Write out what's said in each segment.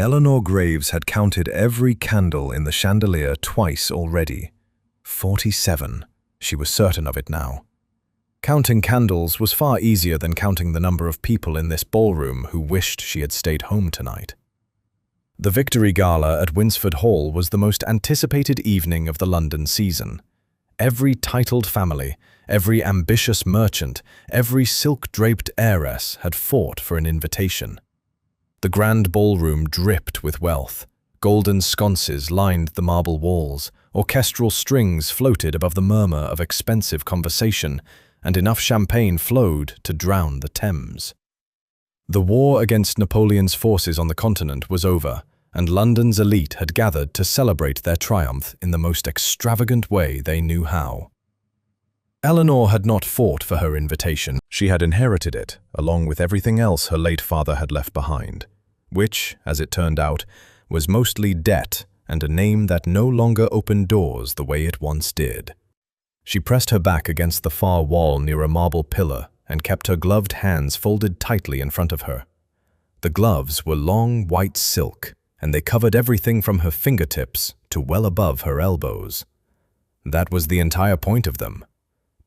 Eleanor Graves had counted every candle in the chandelier twice already. 47. She was certain of it now. Counting candles was far easier than counting the number of people in this ballroom who wished she had stayed home tonight. The Victory Gala at Winsford Hall was the most anticipated evening of the London season. Every titled family, every ambitious merchant, every silk-draped heiress had fought for an invitation. The grand ballroom dripped with wealth. Golden sconces lined the marble walls, orchestral strings floated above the murmur of expensive conversation, and enough champagne flowed to drown the Thames. The war against Napoleon's forces on the continent was over, and London's elite had gathered to celebrate their triumph in the most extravagant way they knew how. Eleanor had not fought for her invitation. She had inherited it, along with everything else her late father had left behind, which, as it turned out, was mostly debt and a name that no longer opened doors the way it once did. She pressed her back against the far wall near a marble pillar and kept her gloved hands folded tightly in front of her. The gloves were long white silk, and they covered everything from her fingertips to well above her elbows. That was the entire point of them.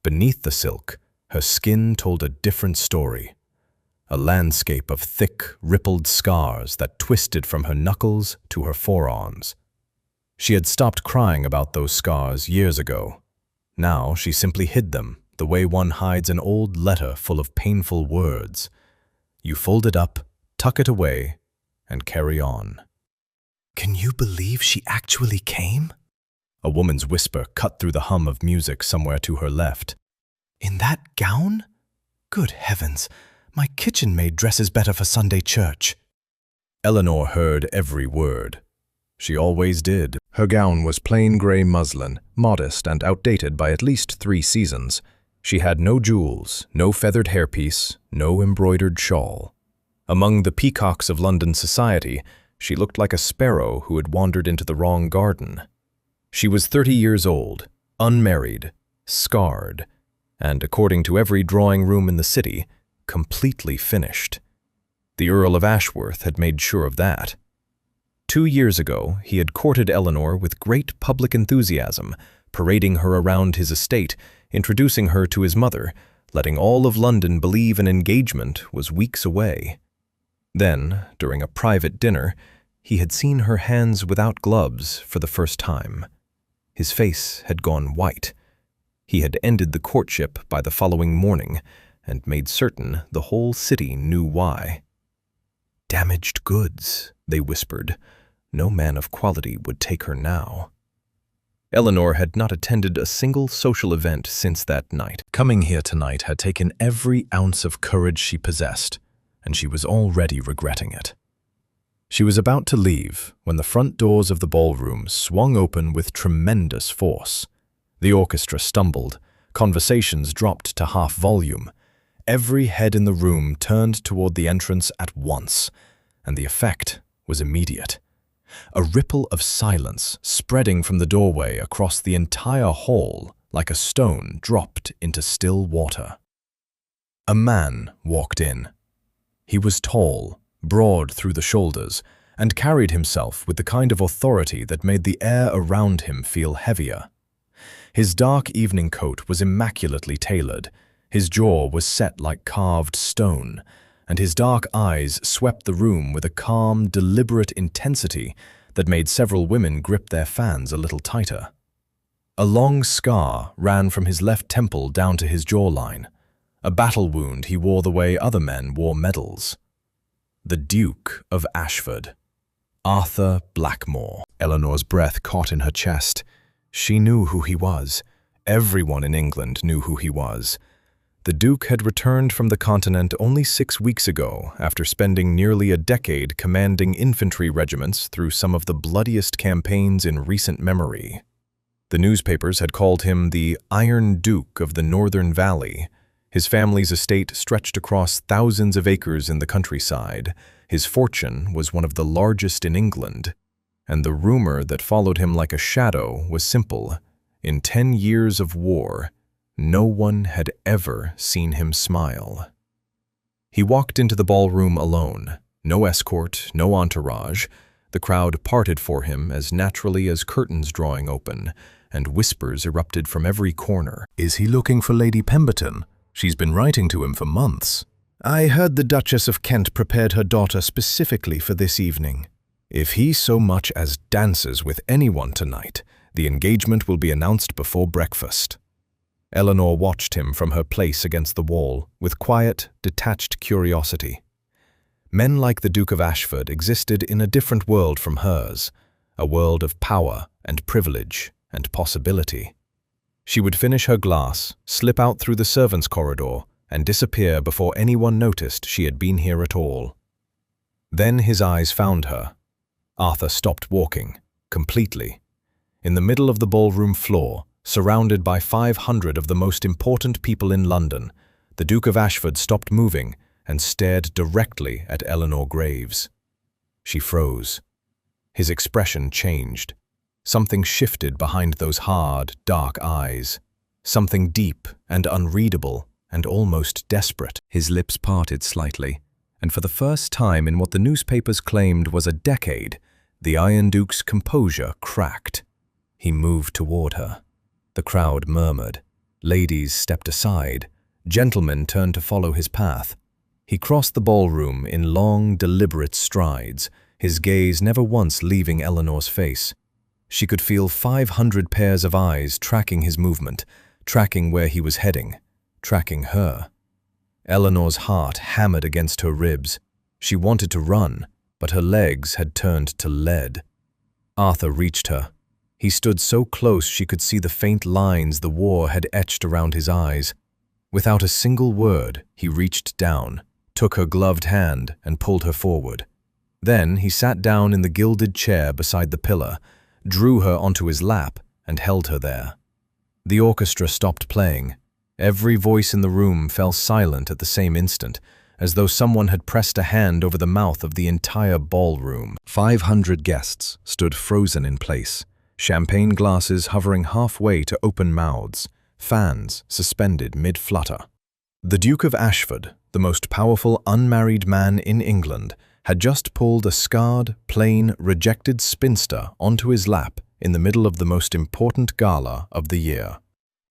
Beneath the silk, her skin told a different story. A landscape of thick, rippled scars that twisted from her knuckles to her forearms. She had stopped crying about those scars years ago. Now she simply hid them, the way one hides an old letter full of painful words. You fold it up, tuck it away, and carry on. "Can you believe she actually came?" A woman's whisper cut through the hum of music somewhere to her left. "In that gown? Good heavens, my kitchen maid dresses better for Sunday church." Eleanor heard every word. She always did. Her gown was plain grey muslin, modest and outdated by at least 3 seasons. She had no jewels, no feathered hairpiece, no embroidered shawl. Among the peacocks of London society, she looked like a sparrow who had wandered into the wrong garden. She was 30 years old, unmarried, scarred, and, according to every drawing room in the city, completely finished. The Earl of Ashworth had made sure of that. 2 years ago, he had courted Eleanor with great public enthusiasm, parading her around his estate, introducing her to his mother, letting all of London believe an engagement was weeks away. Then, during a private dinner, he had seen her hands without gloves for the first time. His face had gone white. He had ended the courtship by the following morning, and made certain the whole city knew why. "Damaged goods," they whispered. No man of quality would take her now. Eleanor had not attended a single social event since that night. Coming here tonight had taken every ounce of courage she possessed, and she was already regretting it. She was about to leave when the front doors of the ballroom swung open with tremendous force. The orchestra stumbled, conversations dropped to half volume. Every head in the room turned toward the entrance at once, and the effect was immediate. A ripple of silence spreading from the doorway across the entire hall like a stone dropped into still water. A man walked in. He was tall, broad through the shoulders, and carried himself with the kind of authority that made the air around him feel heavier. His dark evening coat was immaculately tailored, his jaw was set like carved stone, and his dark eyes swept the room with a calm, deliberate intensity that made several women grip their fans a little tighter. A long scar ran from his left temple down to his jawline, a battle wound he wore the way other men wore medals. The Duke of Ashford. Arthur Blackmore. Eleanor's breath caught in her chest. She knew who he was. Everyone in England knew who he was. The Duke had returned from the continent only 6 weeks ago after spending nearly a decade commanding infantry regiments through some of the bloodiest campaigns in recent memory. The newspapers had called him the Iron Duke of the Northern Valley. His family's estate stretched across thousands of acres in the countryside. His fortune was one of the largest in England. And the rumor that followed him like a shadow was simple. In 10 years of war, no one had ever seen him smile. He walked into the ballroom alone, No escort, no entourage. The crowd parted for him as naturally as curtains drawing open, and whispers erupted from every corner. Is he looking for Lady Pemberton? She's been writing to him for months. I heard the Duchess of Kent prepared her daughter specifically for this evening. If he so much as dances with anyone tonight, the engagement will be announced before breakfast. Eleanor watched him from her place against the wall with quiet, detached curiosity. Men like the Duke of Ashford existed in a different world from hers, a world of power and privilege and possibility. She would finish her glass, slip out through the servants' corridor, and disappear before anyone noticed she had been here at all. Then his eyes found her. Arthur stopped walking, completely. In the middle of the ballroom floor, surrounded by 500 of the most important people in London, the Duke of Ashford stopped moving and stared directly at Eleanor Graves. She froze. His expression changed. Something shifted behind those hard, dark eyes. Something deep and unreadable and almost desperate. His lips parted slightly, and for the first time in what the newspapers claimed was a decade, the Iron Duke's composure cracked. He moved toward her. The crowd murmured. Ladies stepped aside. Gentlemen turned to follow his path. He crossed the ballroom in long, deliberate strides, his gaze never once leaving Eleanor's face. She could feel 500 pairs of eyes tracking his movement, tracking where he was heading, tracking her. Eleanor's heart hammered against her ribs. She wanted to run, but her legs had turned to lead. Arthur reached her. He stood so close she could see the faint lines the war had etched around his eyes. Without a single word, he reached down, took her gloved hand, and pulled her forward. Then he sat down in the gilded chair beside the pillar, drew her onto his lap, and held her there. The orchestra stopped playing. Every voice in the room fell silent at the same instant, as though someone had pressed a hand over the mouth of the entire ballroom. 500 guests stood frozen in place, champagne glasses hovering halfway to open mouths, fans suspended mid-flutter. The Duke of Ashford, the most powerful unmarried man in England, had just pulled a scarred, plain, rejected spinster onto his lap in the middle of the most important gala of the year,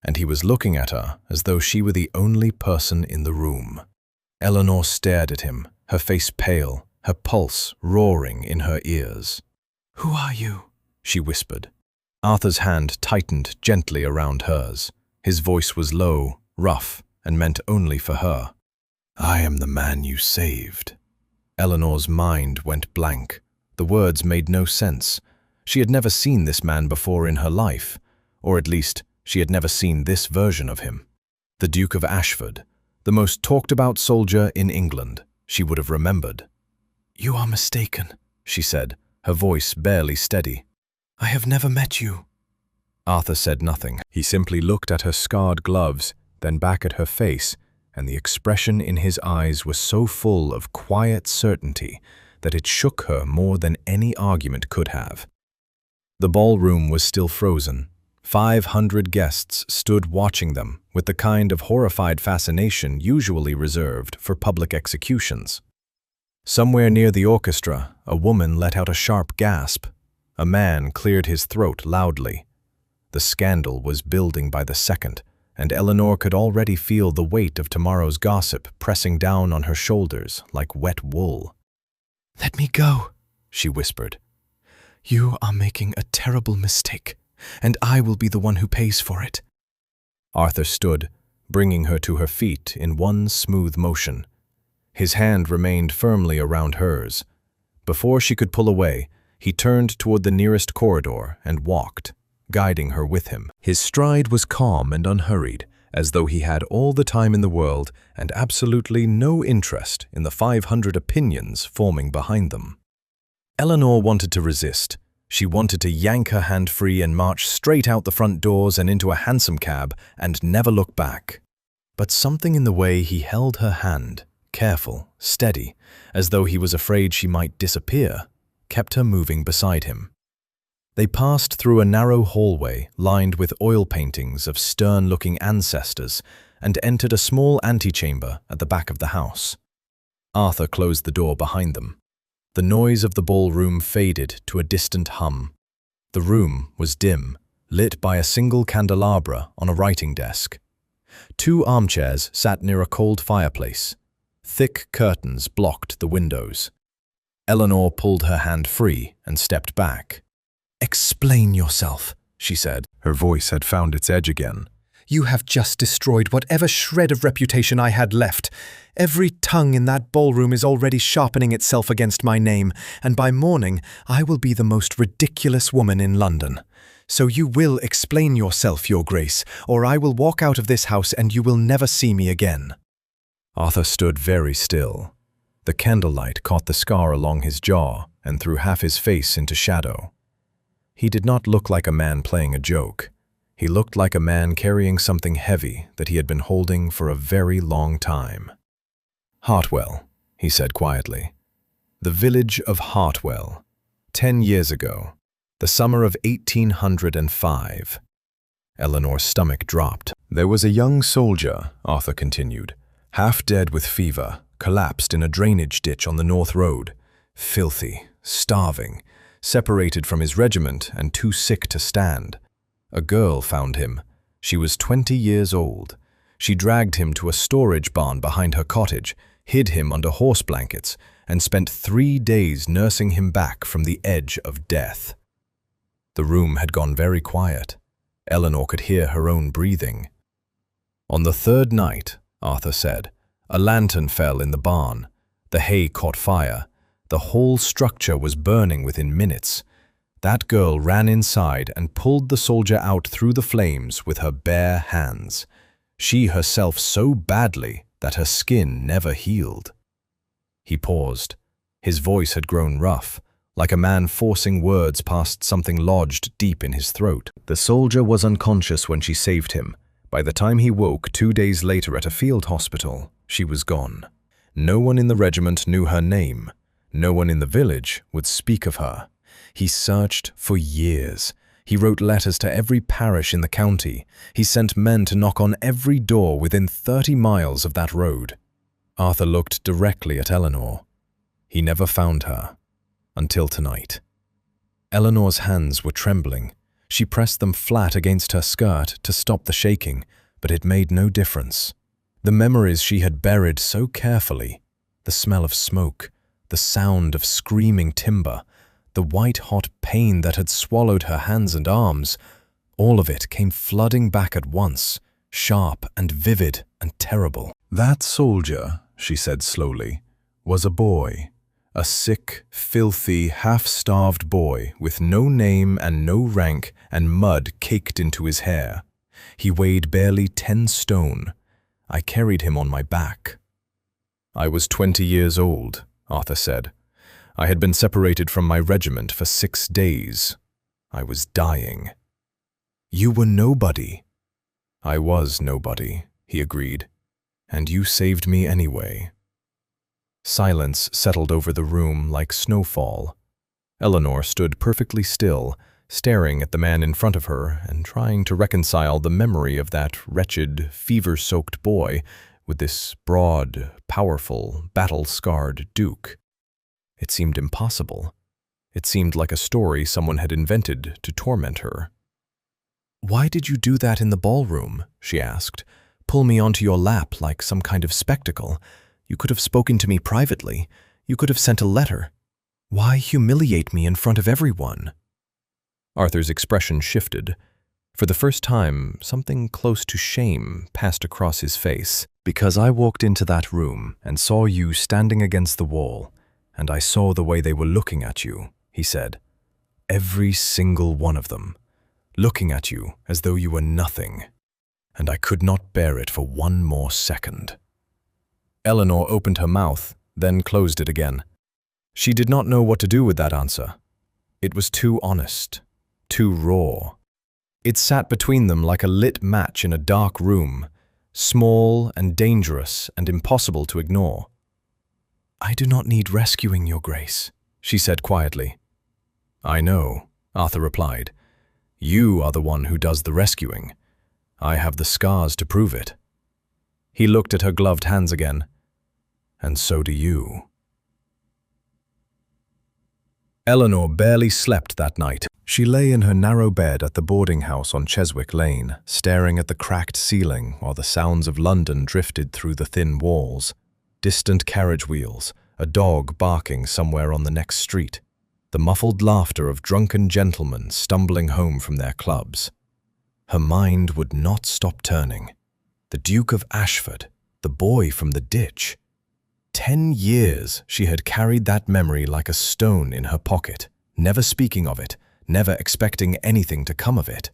and he was looking at her as though she were the only person in the room. Eleanor stared at him, her face pale, her pulse roaring in her ears. "Who are you?" she whispered. Arthur's hand tightened gently around hers. His voice was low, rough, and meant only for her. "I am the man you saved." Eleanor's mind went blank. The words made no sense. She had never seen this man before in her life, or at least she had never seen this version of him. The Duke of Ashford, the most talked-about soldier in England, she would have remembered. "You are mistaken," she said, her voice barely steady. "I have never met you." Arthur said nothing. He simply looked at her scarred gloves, then back at her face, and the expression in his eyes was so full of quiet certainty that it shook her more than any argument could have. The ballroom was still frozen. 500 guests stood watching them with the kind of horrified fascination usually reserved for public executions. Somewhere near the orchestra, a woman let out a sharp gasp. A man cleared his throat loudly. The scandal was building by the second, and Eleanor could already feel the weight of tomorrow's gossip pressing down on her shoulders like wet wool. "Let me go," she whispered. "You are making a terrible mistake, and I will be the one who pays for it." Arthur stood, bringing her to her feet in one smooth motion. His hand remained firmly around hers. Before she could pull away, he turned toward the nearest corridor and walked, guiding her with him. His stride was calm and unhurried, as though he had all the time in the world and absolutely no interest in the 500 opinions forming behind them. Eleanor wanted to resist. She wanted to yank her hand free and march straight out the front doors and into a hansom cab and never look back. But something in the way he held her hand, careful, steady, as though he was afraid she might disappear, kept her moving beside him. They passed through a narrow hallway lined with oil paintings of stern-looking ancestors and entered a small antechamber at the back of the house. Arthur closed the door behind them. The noise of the ballroom faded to a distant hum. The room was dim, lit by a single candelabra on a writing desk. 2 armchairs sat near a cold fireplace. Thick curtains blocked the windows. Eleanor pulled her hand free and stepped back. "Explain yourself," she said. Her voice had found its edge again. "You have just destroyed whatever shred of reputation I had left. Every tongue in that ballroom is already sharpening itself against my name, and by morning I will be the most ridiculous woman in London. So you will explain yourself, Your Grace, or I will walk out of this house and you will never see me again." Arthur stood very still. The candlelight caught the scar along his jaw and threw half his face into shadow. He did not look like a man playing a joke. He looked like a man carrying something heavy that he had been holding for a very long time. "Hartwell," he said quietly. "The village of Hartwell. 10 years ago. The summer of 1805. Eleanor's stomach dropped. "There was a young soldier," Arthur continued, "half dead with fever, collapsed in a drainage ditch on the North Road. Filthy, starving, separated from his regiment and too sick to stand. A girl found him. She was 20 years old. She dragged him to a storage barn behind her cottage, hid him under horse blankets, and spent 3 days nursing him back from the edge of death." The room had gone very quiet. Eleanor could hear her own breathing. "On the 3rd night," Arthur said, "a lantern fell in the barn. The hay caught fire. The whole structure was burning within minutes. That girl ran inside and pulled the soldier out through the flames with her bare hands. She herself so badly that her skin never healed." He paused. His voice had grown rough, like a man forcing words past something lodged deep in his throat. "The soldier was unconscious when she saved him. By the time he woke 2 days later at a field hospital, she was gone. No one in the regiment knew her name. No one in the village would speak of her. He searched for years. He wrote letters to every parish in the county. He sent men to knock on every door within 30 miles of that road." Arthur looked directly at Eleanor. He never found her. Until tonight. Eleanor's hands were trembling. She pressed them flat against her skirt to stop the shaking, but it made no difference. The memories she had buried so carefully, the smell of smoke, the sound of screaming timber, the white-hot pain that had swallowed her hands and arms, all of it came flooding back at once, sharp and vivid and terrible. "That soldier," she said slowly, "was a boy. A sick, filthy, half-starved boy with no name and no rank and mud caked into his hair. He weighed barely 10 stone. I carried him on my back." "I was 20 years old," Arthur said. "I had been separated from my regiment for 6 days. I was dying." "You were nobody." "I was nobody," he agreed. "And you saved me anyway." Silence settled over the room like snowfall. Eleanor stood perfectly still, staring at the man in front of her and trying to reconcile the memory of that wretched, fever-soaked boy with this broad, powerful, battle-scarred duke. It seemed impossible. It seemed like a story someone had invented to torment her. "Why did you do that in the ballroom?" she asked. "Pull me onto your lap like some kind of spectacle. You could have spoken to me privately. You could have sent a letter. Why humiliate me in front of everyone?" Arthur's expression shifted. For the first time, something close to shame passed across his face. "Because I walked into that room and saw you standing against the wall, and I saw the way they were looking at you," he said. "Every single one of them, looking at you as though you were nothing. And I could not bear it for one more second." Eleanor opened her mouth, then closed it again. She did not know what to do with that answer. It was too honest, too raw. It sat between them like a lit match in a dark room, small and dangerous and impossible to ignore. "I do not need rescuing, Your Grace," she said quietly. "I know," Arthur replied. "You are the one who does the rescuing. I have the scars to prove it." He looked at her gloved hands again. "And so do you." Eleanor barely slept that night. She lay in her narrow bed at the boarding house on Cheswick Lane, staring at the cracked ceiling while the sounds of London drifted through the thin walls. Distant carriage wheels, a dog barking somewhere on the next street, the muffled laughter of drunken gentlemen stumbling home from their clubs. Her mind would not stop turning. The Duke of Ashford, the boy from the ditch. 10 years she had carried that memory like a stone in her pocket, never speaking of it, never expecting anything to come of it.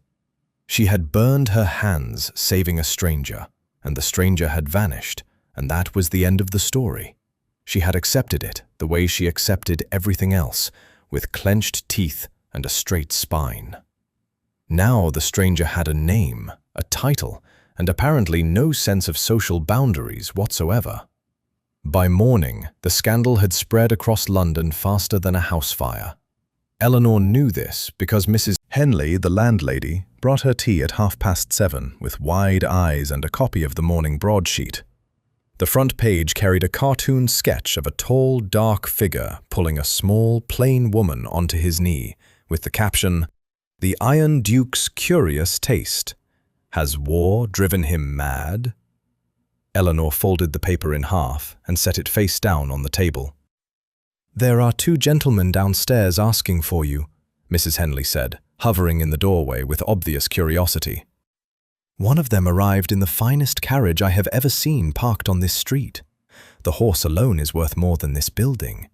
She had burned her hands saving a stranger, and the stranger had vanished, and that was the end of the story. She had accepted it the way she accepted everything else, with clenched teeth and a straight spine. Now the stranger had a name, a title, and apparently no sense of social boundaries whatsoever. By morning, the scandal had spread across London faster than a house fire. Eleanor knew this because Mrs. Henley, the landlady, brought her tea at 7:30 with wide eyes and a copy of the morning broadsheet. The front page carried a cartoon sketch of a tall, dark figure pulling a small, plain woman onto his knee, with the caption, "The Iron Duke's Curious Taste. Has war driven him mad?" Eleanor folded the paper in half and set it face down on the table. "There are 2 gentlemen downstairs asking for you," Mrs. Henley said, hovering in the doorway with obvious curiosity. "One of them arrived in the finest carriage I have ever seen parked on this street. The horse alone is worth more than this building."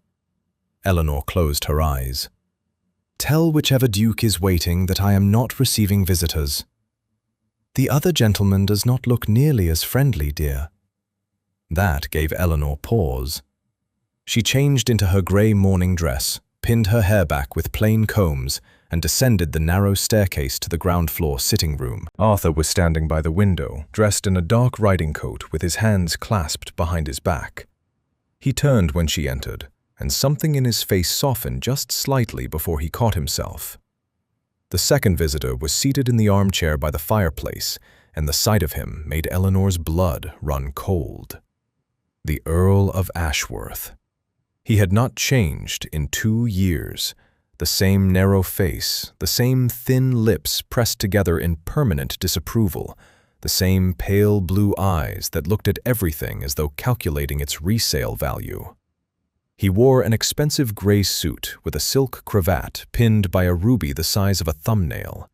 Eleanor closed her eyes. "Tell whichever duke is waiting that I am not receiving visitors. The other gentleman does not look nearly as friendly, dear." That gave Eleanor pause. She changed into her grey morning dress, pinned her hair back with plain combs, and descended the narrow staircase to the ground-floor sitting room. Arthur was standing by the window, dressed in a dark riding coat with his hands clasped behind his back. He turned when she entered, and something in his face softened just slightly before he caught himself. The second visitor was seated in the armchair by the fireplace, and the sight of him made Eleanor's blood run cold. The Earl of Ashworth. He had not changed in 2 years. The same narrow face, the same thin lips pressed together in permanent disapproval, the same pale blue eyes that looked at everything as though calculating its resale value. He wore an expensive grey suit with a silk cravat pinned by a ruby the size of a thumbnail.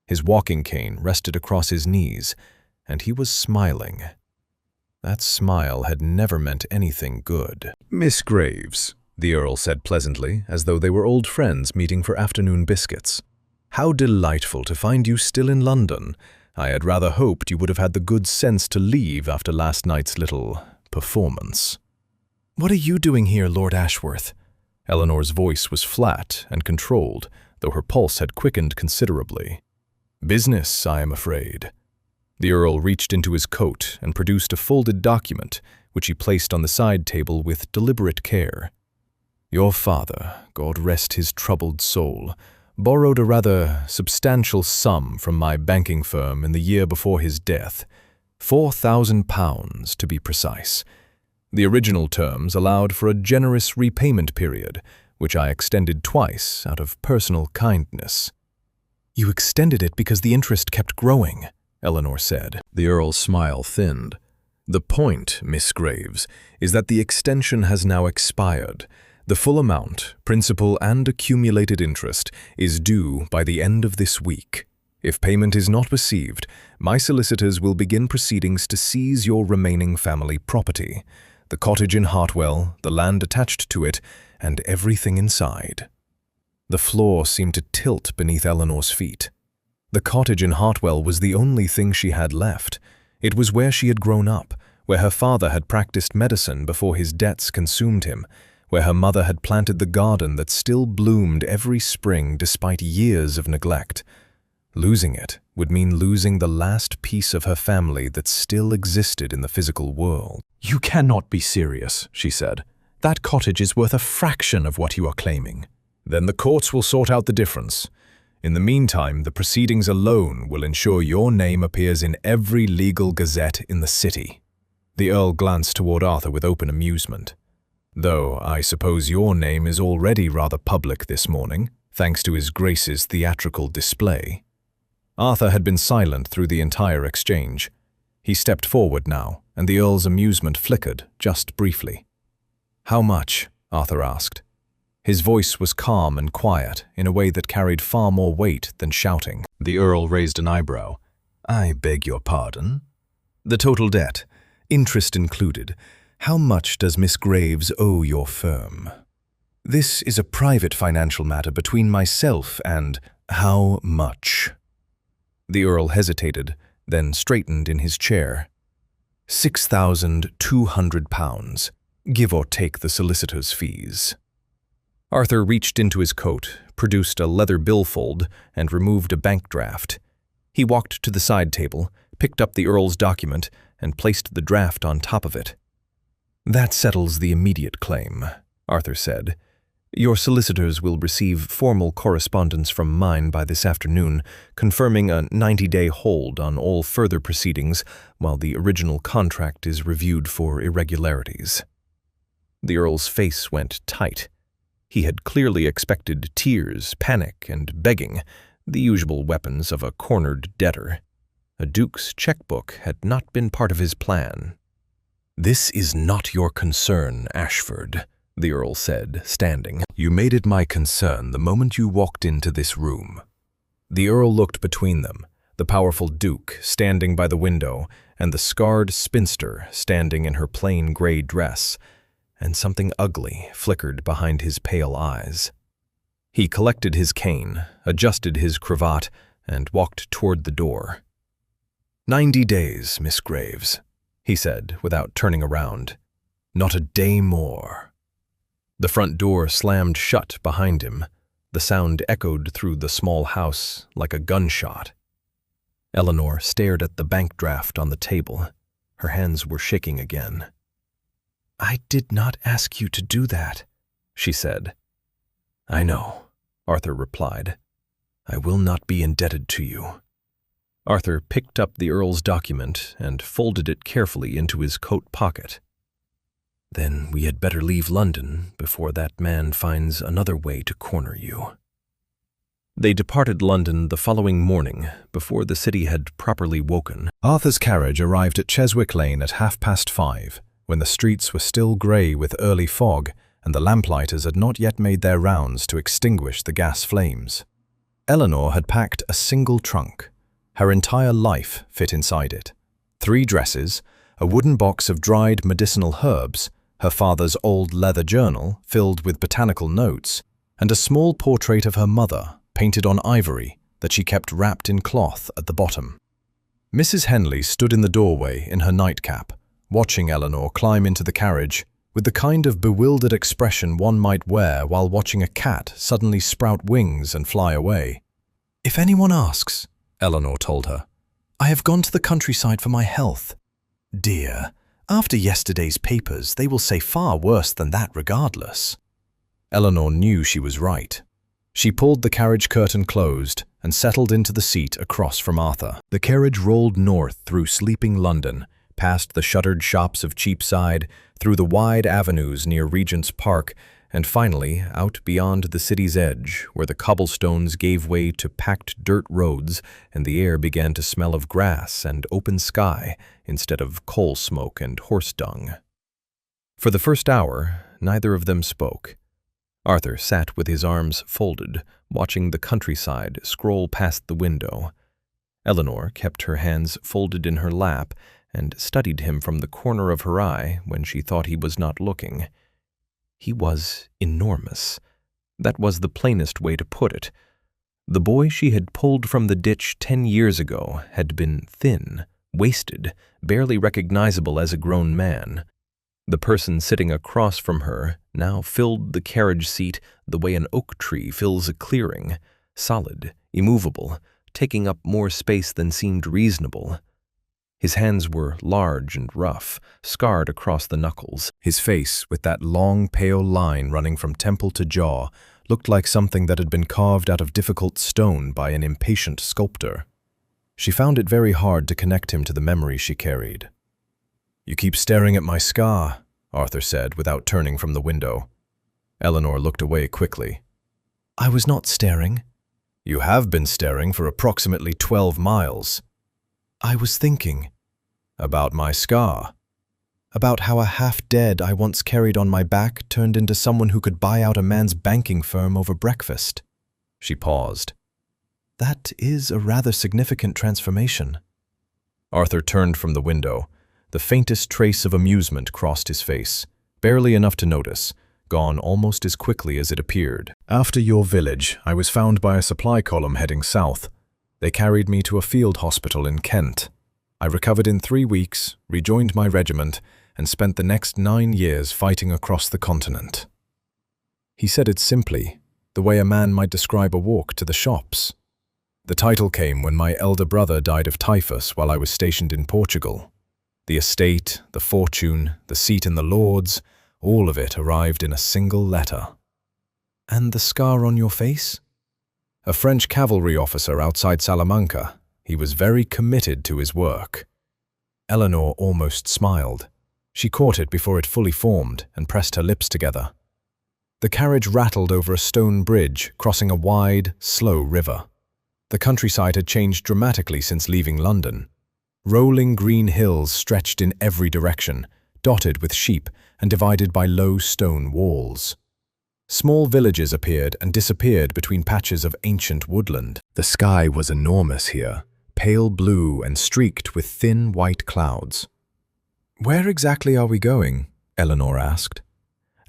His walking cane rested across his knees, and he was smiling. That smile had never meant anything good. "Miss Graves," the Earl said pleasantly, as though they were old friends meeting for afternoon biscuits. "How delightful to find you still in London. I had rather hoped you would have had the good sense to leave after last night's little performance." "What are you doing here, Lord Ashworth?" Eleanor's voice was flat and controlled, though her pulse had quickened considerably. "Business, I am afraid." The Earl reached into his coat and produced a folded document, which he placed on the side table with deliberate care. "Your father, God rest his troubled soul, borrowed a rather substantial sum from my banking firm in the year before his death, £4,000 to be precise. The original terms allowed for a generous repayment period, which I extended twice out of personal kindness." "You extended it because the interest kept growing," Eleanor said. The Earl's smile thinned. "The point, Miss Graves, is that the extension has now expired. The full amount, principal and accumulated interest, is due by the end of this week. If payment is not received, my solicitors will begin proceedings to seize your remaining family property. The cottage in Hartwell, the land attached to it, and everything inside." The floor seemed to tilt beneath Eleanor's feet. The cottage in Hartwell was the only thing she had left. It was where she had grown up, where her father had practiced medicine before his debts consumed him, where her mother had planted the garden that still bloomed every spring despite years of neglect. Losing it would mean losing the last piece of her family that still existed in the physical world. "You cannot be serious," she said. "That cottage is worth a fraction of what you are claiming." "Then the courts will sort out the difference. In the meantime, the proceedings alone will ensure your name appears in every legal gazette in the city." The Earl glanced toward Arthur with open amusement. Though I suppose your name is already rather public this morning, thanks to His Grace's theatrical display." Arthur had been silent through the entire exchange. He stepped forward now, and the Earl's amusement flickered, just briefly. "How much?" Arthur asked. His voice was calm and quiet, in a way that carried far more weight than shouting. The Earl raised an eyebrow. "I beg your pardon?" "The total debt, interest included. How much does Miss Graves owe your firm? This is a private financial matter between myself and—" "How much?" The Earl hesitated, then straightened in his chair. £6,200, give or take the solicitor's fees. Arthur reached into his coat, produced a leather billfold, and removed a bank draft. He walked to the side table, picked up the Earl's document, and placed the draft on top of it. "That settles the immediate claim," Arthur said. "Your solicitors will receive formal correspondence from mine by this afternoon, confirming a 90-day hold on all further proceedings while the original contract is reviewed for irregularities." The Earl's face went tight. He had clearly expected tears, panic, and begging, the usual weapons of a cornered debtor. A duke's checkbook had not been part of his plan. "This is not your concern, Ashford," the Earl said, standing. "You made it my concern the moment you walked into this room." The Earl looked between them, the powerful Duke standing by the window and the scarred spinster standing in her plain gray dress, and something ugly flickered behind his pale eyes. He collected his cane, adjusted his cravat, and walked toward the door. "90 days, Miss Graves," he said without turning around. "Not a day more." The front door slammed shut behind him. The sound echoed through the small house like a gunshot. Eleanor stared at the bank draft on the table. Her hands were shaking again. "I did not ask you to do that," she said. "I know," Arthur replied. "I will not be indebted to you." Arthur picked up the Earl's document and folded it carefully into his coat pocket. "Then we had better leave London before that man finds another way to corner you." They departed London the following morning, before the city had properly woken. Arthur's carriage arrived at Cheswick Lane at 5:30, when the streets were still grey with early fog and the lamplighters had not yet made their rounds to extinguish the gas flames. Eleanor had packed a single trunk. Her entire life fit inside it. 3 dresses, a wooden box of dried medicinal herbs, her father's old leather journal filled with botanical notes, and a small portrait of her mother painted on ivory that she kept wrapped in cloth at the bottom. Mrs. Henley stood in the doorway in her nightcap, watching Eleanor climb into the carriage with the kind of bewildered expression one might wear while watching a cat suddenly sprout wings and fly away. "If anyone asks," Eleanor told her, "I have gone to the countryside for my health." "Dear, after yesterday's papers, they will say far worse than that regardless." Eleanor knew she was right. She pulled the carriage curtain closed and settled into the seat across from Arthur. The carriage rolled north through sleeping London, past the shuttered shops of Cheapside, through the wide avenues near Regent's Park, and finally out beyond the city's edge, where the cobblestones gave way to packed dirt roads and the air began to smell of grass and open sky instead of coal smoke and horse dung. For the first hour, neither of them spoke. Arthur sat with his arms folded, watching the countryside scroll past the window. Eleanor kept her hands folded in her lap and studied him from the corner of her eye when she thought he was not looking. He was enormous. That was the plainest way to put it. The boy she had pulled from the ditch 10 years ago had been thin, wasted, barely recognizable as a grown man. The person sitting across from her now filled the carriage seat the way an oak tree fills a clearing, solid, immovable, taking up more space than seemed reasonable. His hands were large and rough, scarred across the knuckles. His face, with that long, pale line running from temple to jaw, looked like something that had been carved out of difficult stone by an impatient sculptor. She found it very hard to connect him to the memory she carried. "You keep staring at my scar," Arthur said without turning from the window. Eleanor looked away quickly. I was not staring. You have been staring for approximately 12 miles. I was thinking. About my scar. About how a half-dead I once carried on my back turned into someone who could buy out a man's banking firm over breakfast. She paused. That is a rather significant transformation. Arthur turned from the window. The faintest trace of amusement crossed his face, barely enough to notice, gone almost as quickly as it appeared. After your village, I was found by a supply column heading south. They carried me to a field hospital in Kent. I recovered in 3 weeks, rejoined my regiment, and spent the next 9 years fighting across the continent. He said it simply, the way a man might describe a walk to the shops. The title came when my elder brother died of typhus while I was stationed in Portugal. The estate, the fortune, the seat in the Lords, all of it arrived in a single letter. And the scar on your face? A French cavalry officer outside Salamanca. He was very committed to his work. Eleanor almost smiled. She caught it before it fully formed and pressed her lips together. The carriage rattled over a stone bridge, crossing a wide, slow river. The countryside had changed dramatically since leaving London. Rolling green hills stretched in every direction, dotted with sheep and divided by low stone walls. Small villages appeared and disappeared between patches of ancient woodland. The sky was enormous here, pale blue and streaked with thin white clouds. Where exactly are we going? Eleanor asked.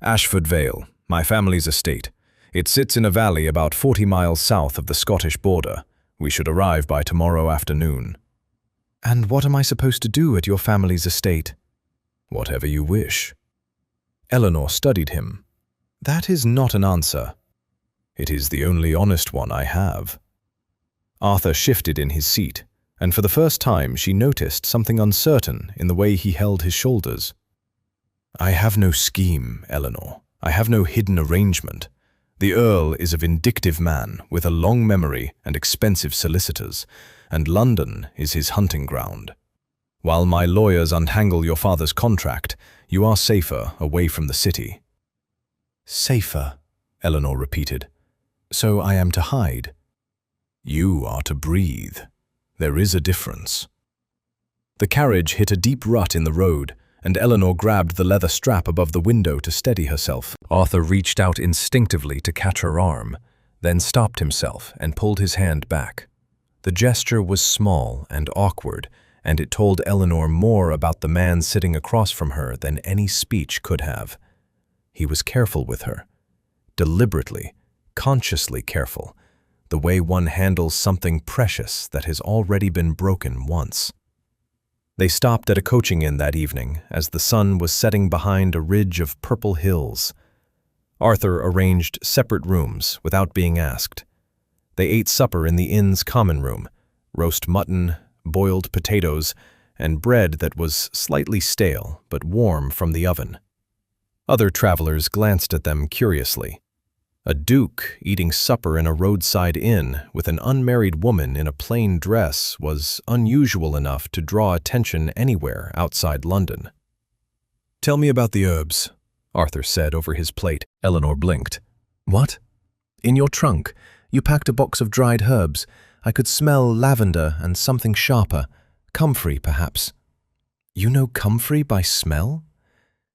Ashford Vale, my family's estate. It sits in a valley about 40 miles south of the Scottish border. We should arrive by tomorrow afternoon. And what am I supposed to do at your family's estate? Whatever you wish. Eleanor studied him. That is not an answer. It is the only honest one I have. Arthur shifted in his seat, and for the first time she noticed something uncertain in the way he held his shoulders. I have no scheme, Eleanor. I have no hidden arrangement. The Earl is a vindictive man with a long memory and expensive solicitors, and London is his hunting ground. While my lawyers untangle your father's contract, you are safer away from the city. Safer, Eleanor repeated. So I am to hide. You are to breathe. There is a difference. The carriage hit a deep rut in the road, and Eleanor grabbed the leather strap above the window to steady herself. Arthur reached out instinctively to catch her arm, then stopped himself and pulled his hand back. The gesture was small and awkward, and it told Eleanor more about the man sitting across from her than any speech could have. He was careful with her. Deliberately, consciously careful, the way one handles something precious that has already been broken once. They stopped at a coaching inn that evening as the sun was setting behind a ridge of purple hills. Arthur arranged separate rooms without being asked. They ate supper in the inn's common room, roast mutton, boiled potatoes, and bread that was slightly stale but warm from the oven. Other travelers glanced at them curiously. A duke eating supper in a roadside inn with an unmarried woman in a plain dress was unusual enough to draw attention anywhere outside London. "Tell me about the herbs," Arthur said over his plate. Eleanor blinked. "What?" "In your trunk, you packed a box of dried herbs. I could smell lavender and something sharper. Comfrey, perhaps." "You know comfrey by smell?"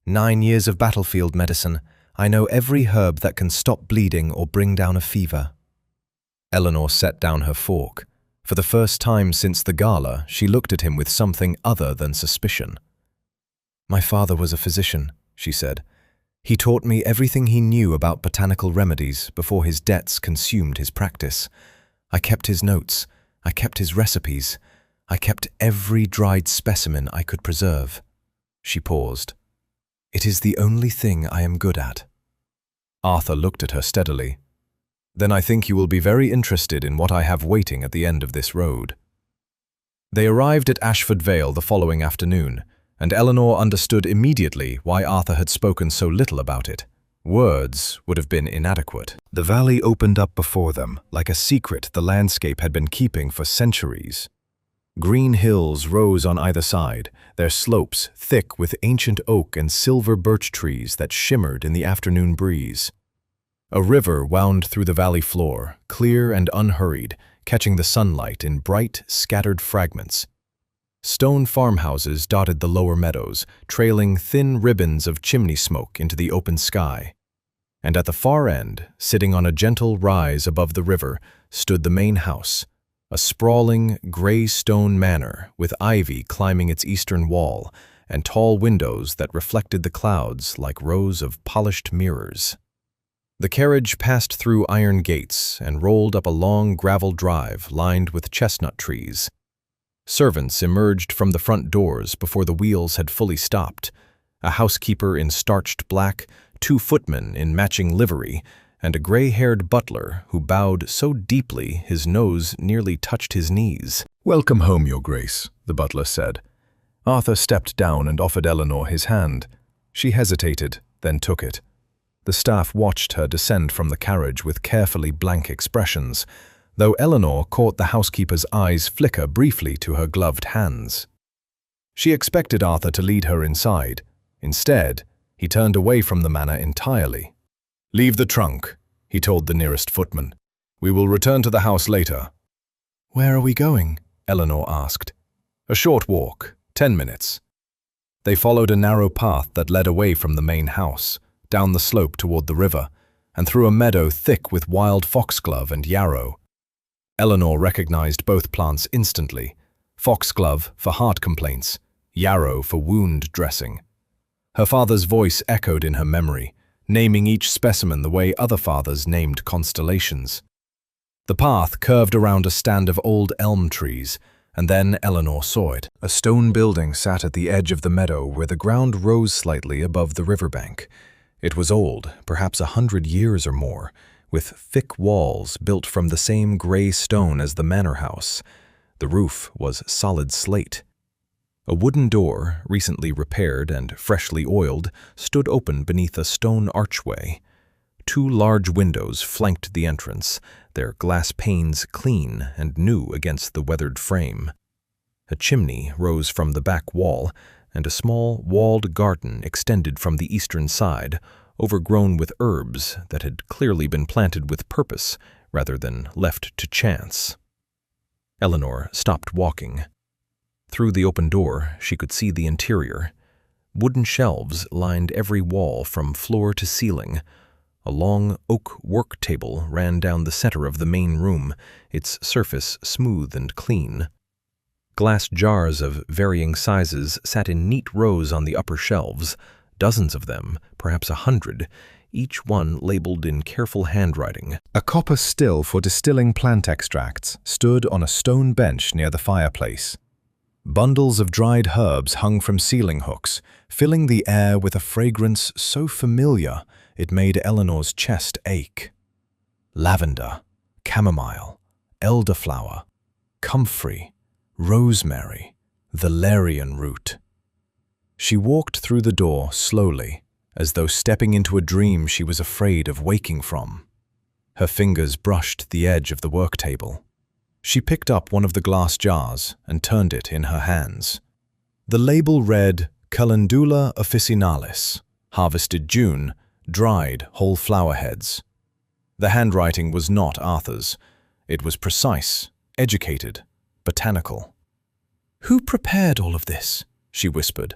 9 years of battlefield medicine. I know every herb that can stop bleeding or bring down a fever. Eleanor set down her fork. For the first time since the gala, she looked at him with something other than suspicion. "My father was a physician," she said. "He taught me everything he knew about botanical remedies before his debts consumed his practice. I kept his notes. I kept his recipes. I kept every dried specimen I could preserve." She paused. "It is the only thing I am good at." Arthur looked at her steadily. "Then I think you will be very interested in what I have waiting at the end of this road." They arrived at Ashford Vale the following afternoon, and Eleanor understood immediately why Arthur had spoken so little about it. Words would have been inadequate. The valley opened up before them, like a secret the landscape had been keeping for centuries. Green hills rose on either side, their slopes thick with ancient oak and silver birch trees that shimmered in the afternoon breeze. A river wound through the valley floor, clear and unhurried, catching the sunlight in bright, scattered fragments. Stone farmhouses dotted the lower meadows, trailing thin ribbons of chimney smoke into the open sky. And at the far end, sitting on a gentle rise above the river, stood the main house, a sprawling, gray stone manor with ivy climbing its eastern wall and tall windows that reflected the clouds like rows of polished mirrors. The carriage passed through iron gates and rolled up a long gravel drive lined with chestnut trees. Servants emerged from the front doors before the wheels had fully stopped. A housekeeper in starched black, 2 footmen in matching livery, and a gray-haired butler who bowed so deeply his nose nearly touched his knees. "Welcome home, Your Grace," the butler said. Arthur stepped down and offered Eleanor his hand. She hesitated, then took it. The staff watched her descend from the carriage with carefully blank expressions, though Eleanor caught the housekeeper's eyes flicker briefly to her gloved hands. She expected Arthur to lead her inside. Instead, he turned away from the manor entirely. "Leave the trunk," he told the nearest footman. "We will return to the house later." "Where are we going?" Eleanor asked. "A short walk, 10 minutes." They followed a narrow path that led away from the main house, down the slope toward the river, and through a meadow thick with wild foxglove and yarrow. Eleanor recognized both plants instantly, foxglove for heart complaints, yarrow for wound dressing. Her father's voice echoed in her memory, naming each specimen the way other fathers named constellations. The path curved around a stand of old elm trees, and then Eleanor saw it. A stone building sat at the edge of the meadow where the ground rose slightly above the riverbank. It was old, perhaps 100 years or more, with thick walls built from the same gray stone as the manor house. The roof was solid slate. A wooden door, recently repaired and freshly oiled, stood open beneath a stone archway. 2 large windows flanked the entrance, their glass panes clean and new against the weathered frame. A chimney rose from the back wall, and a small walled garden extended from the eastern side, overgrown with herbs that had clearly been planted with purpose rather than left to chance. Eleanor stopped walking. Through the open door, she could see the interior. Wooden shelves lined every wall from floor to ceiling. A long oak work table ran down the center of the main room, its surface smooth and clean. Glass jars of varying sizes sat in neat rows on the upper shelves, dozens of them, perhaps 100, each one labeled in careful handwriting. A copper still for distilling plant extracts stood on a stone bench near the fireplace. Bundles of dried herbs hung from ceiling hooks, filling the air with a fragrance so familiar it made Eleanor's chest ache. Lavender, chamomile, elderflower, comfrey, rosemary, valerian root. She walked through the door slowly, as though stepping into a dream she was afraid of waking from. Her fingers brushed the edge of the work table. She picked up one of the glass jars and turned it in her hands. The label read Calendula officinalis, harvested June, dried whole flower heads. The handwriting was not Arthur's. It was precise, educated, botanical. "Who prepared all of this?" she whispered.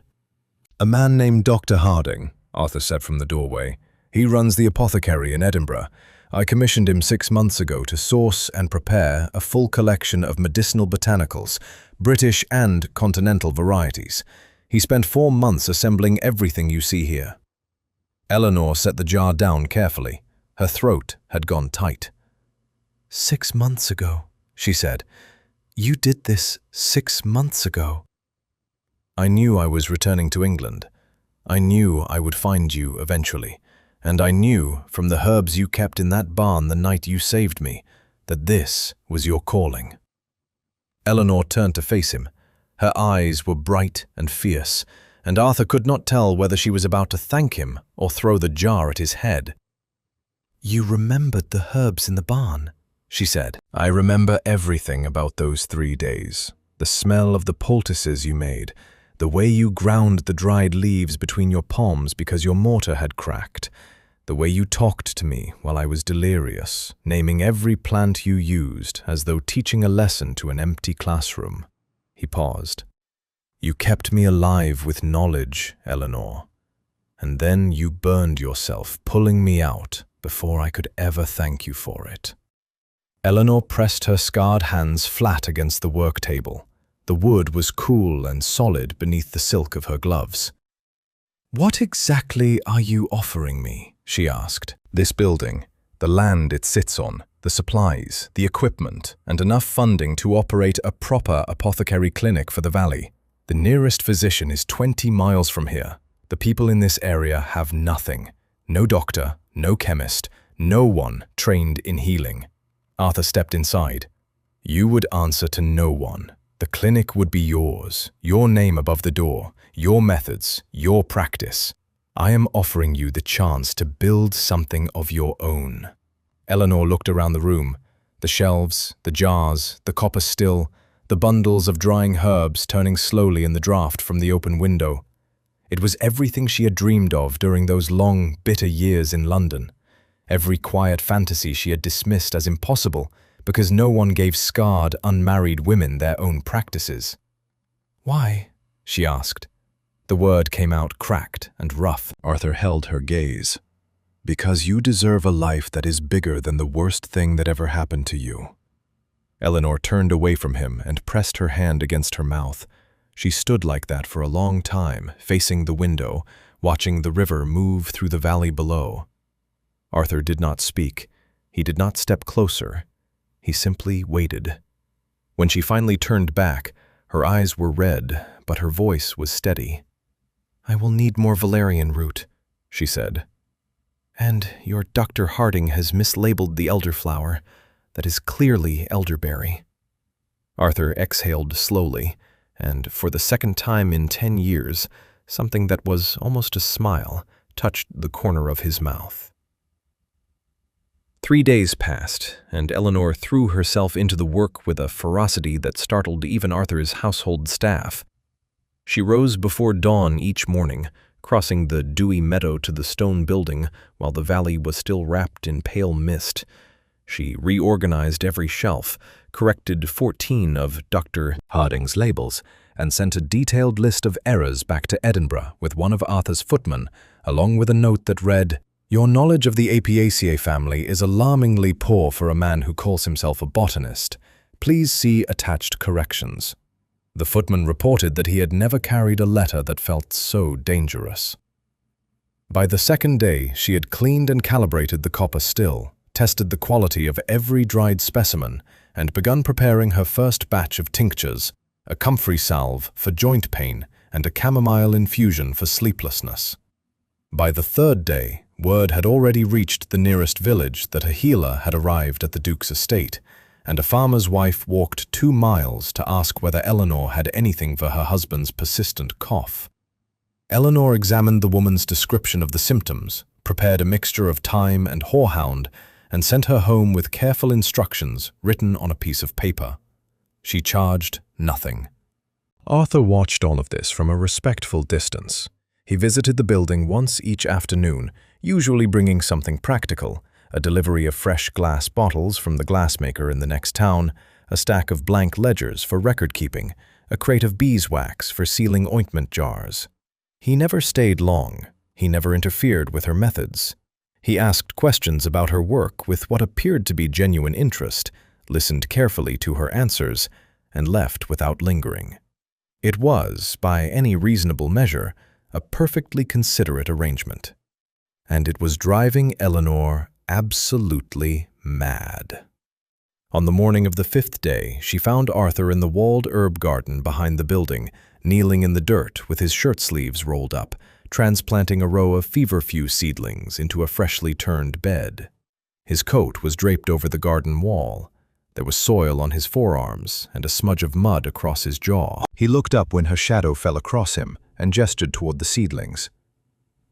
"A man named Dr. Harding," Arthur said from the doorway. "He runs the apothecary in Edinburgh. I commissioned him 6 months ago to source and prepare a full collection of medicinal botanicals, British and continental varieties. He spent 4 months assembling everything you see here." Eleanor set the jar down carefully. Her throat had gone tight. 6 months ago, she said. "You did this 6 months ago." "I knew I was returning to England. I knew I would find you eventually. And I knew, from the herbs you kept in that barn the night you saved me, that this was your calling." Eleanor turned to face him. Her eyes were bright and fierce, and Arthur could not tell whether she was about to thank him or throw the jar at his head. "You remembered the herbs in the barn," she said. "I remember everything about those 3 days," The smell of the poultices you made, the way you ground the dried leaves between your palms because your mortar had cracked, the way you talked to me while I was delirious, naming every plant you used as though teaching a lesson to an empty classroom. He paused. You kept me alive with knowledge, Eleanor. And then you burned yourself, pulling me out before I could ever thank you for it. Eleanor pressed her scarred hands flat against the work table. The wood was cool and solid beneath the silk of her gloves. What exactly are you offering me? She asked. This building, the land it sits on, the supplies, the equipment, and enough funding to operate a proper apothecary clinic for the valley. The nearest physician is 20 miles from here. The people in this area have nothing. No doctor, no chemist, no one trained in healing. Arthur stepped inside. You would answer to no one. The clinic would be yours, your name above the door, your methods, your practice. I am offering you the chance to build something of your own. Eleanor looked around the room. The shelves, the jars, the copper still, the bundles of drying herbs turning slowly in the draught from the open window. It was everything she had dreamed of during those long, bitter years in London. Every quiet fantasy she had dismissed as impossible because no one gave scarred, unmarried women their own practices. Why? She asked. The word came out cracked and rough. Arthur held her gaze. Because you deserve a life that is bigger than the worst thing that ever happened to you. Eleanor turned away from him and pressed her hand against her mouth. She stood like that for a long time, facing the window, watching the river move through the valley below. Arthur did not speak. He did not step closer. He simply waited. When she finally turned back, her eyes were red, but her voice was steady. I will need more valerian root, she said. And your Dr. Harding has mislabeled the elderflower. That is clearly elderberry. Arthur exhaled slowly, and for the second time in 10 years, something that was almost a smile touched the corner of his mouth. 3 days passed, and Eleanor threw herself into the work with a ferocity that startled even Arthur's household staff. She rose before dawn each morning, crossing the dewy meadow to the stone building while the valley was still wrapped in pale mist. She reorganized every shelf, corrected 14 of Dr. Harding's labels, and sent a detailed list of errors back to Edinburgh with one of Arthur's footmen, along with a note that read, Your knowledge of the Apiaceae family is alarmingly poor for a man who calls himself a botanist. Please see attached corrections. The footman reported that he had never carried a letter that felt so dangerous. By the second day, she had cleaned and calibrated the copper still, tested the quality of every dried specimen, and begun preparing her first batch of tinctures, a comfrey salve for joint pain and a chamomile infusion for sleeplessness. By the third day, word had already reached the nearest village that a healer had arrived at the Duke's estate, and a farmer's wife walked 2 miles to ask whether Eleanor had anything for her husband's persistent cough. Eleanor examined the woman's description of the symptoms, prepared a mixture of thyme and horehound, and sent her home with careful instructions written on a piece of paper. She charged nothing. Arthur watched all of this from a respectful distance. He visited the building once each afternoon, usually bringing something practical, a delivery of fresh glass bottles from the glassmaker in the next town, a stack of blank ledgers for record-keeping, a crate of beeswax for sealing ointment jars. He never stayed long. He never interfered with her methods. He asked questions about her work with what appeared to be genuine interest, listened carefully to her answers, and left without lingering. It was, by any reasonable measure, a perfectly considerate arrangement. And it was driving Eleanor absolutely mad. On the morning of the 5th day, she found Arthur in the walled herb garden behind the building, kneeling in the dirt with his shirt sleeves rolled up, transplanting a row of feverfew seedlings into a freshly turned bed. His coat was draped over the garden wall. There was soil on his forearms and a smudge of mud across his jaw. He looked up when her shadow fell across him and gestured toward the seedlings.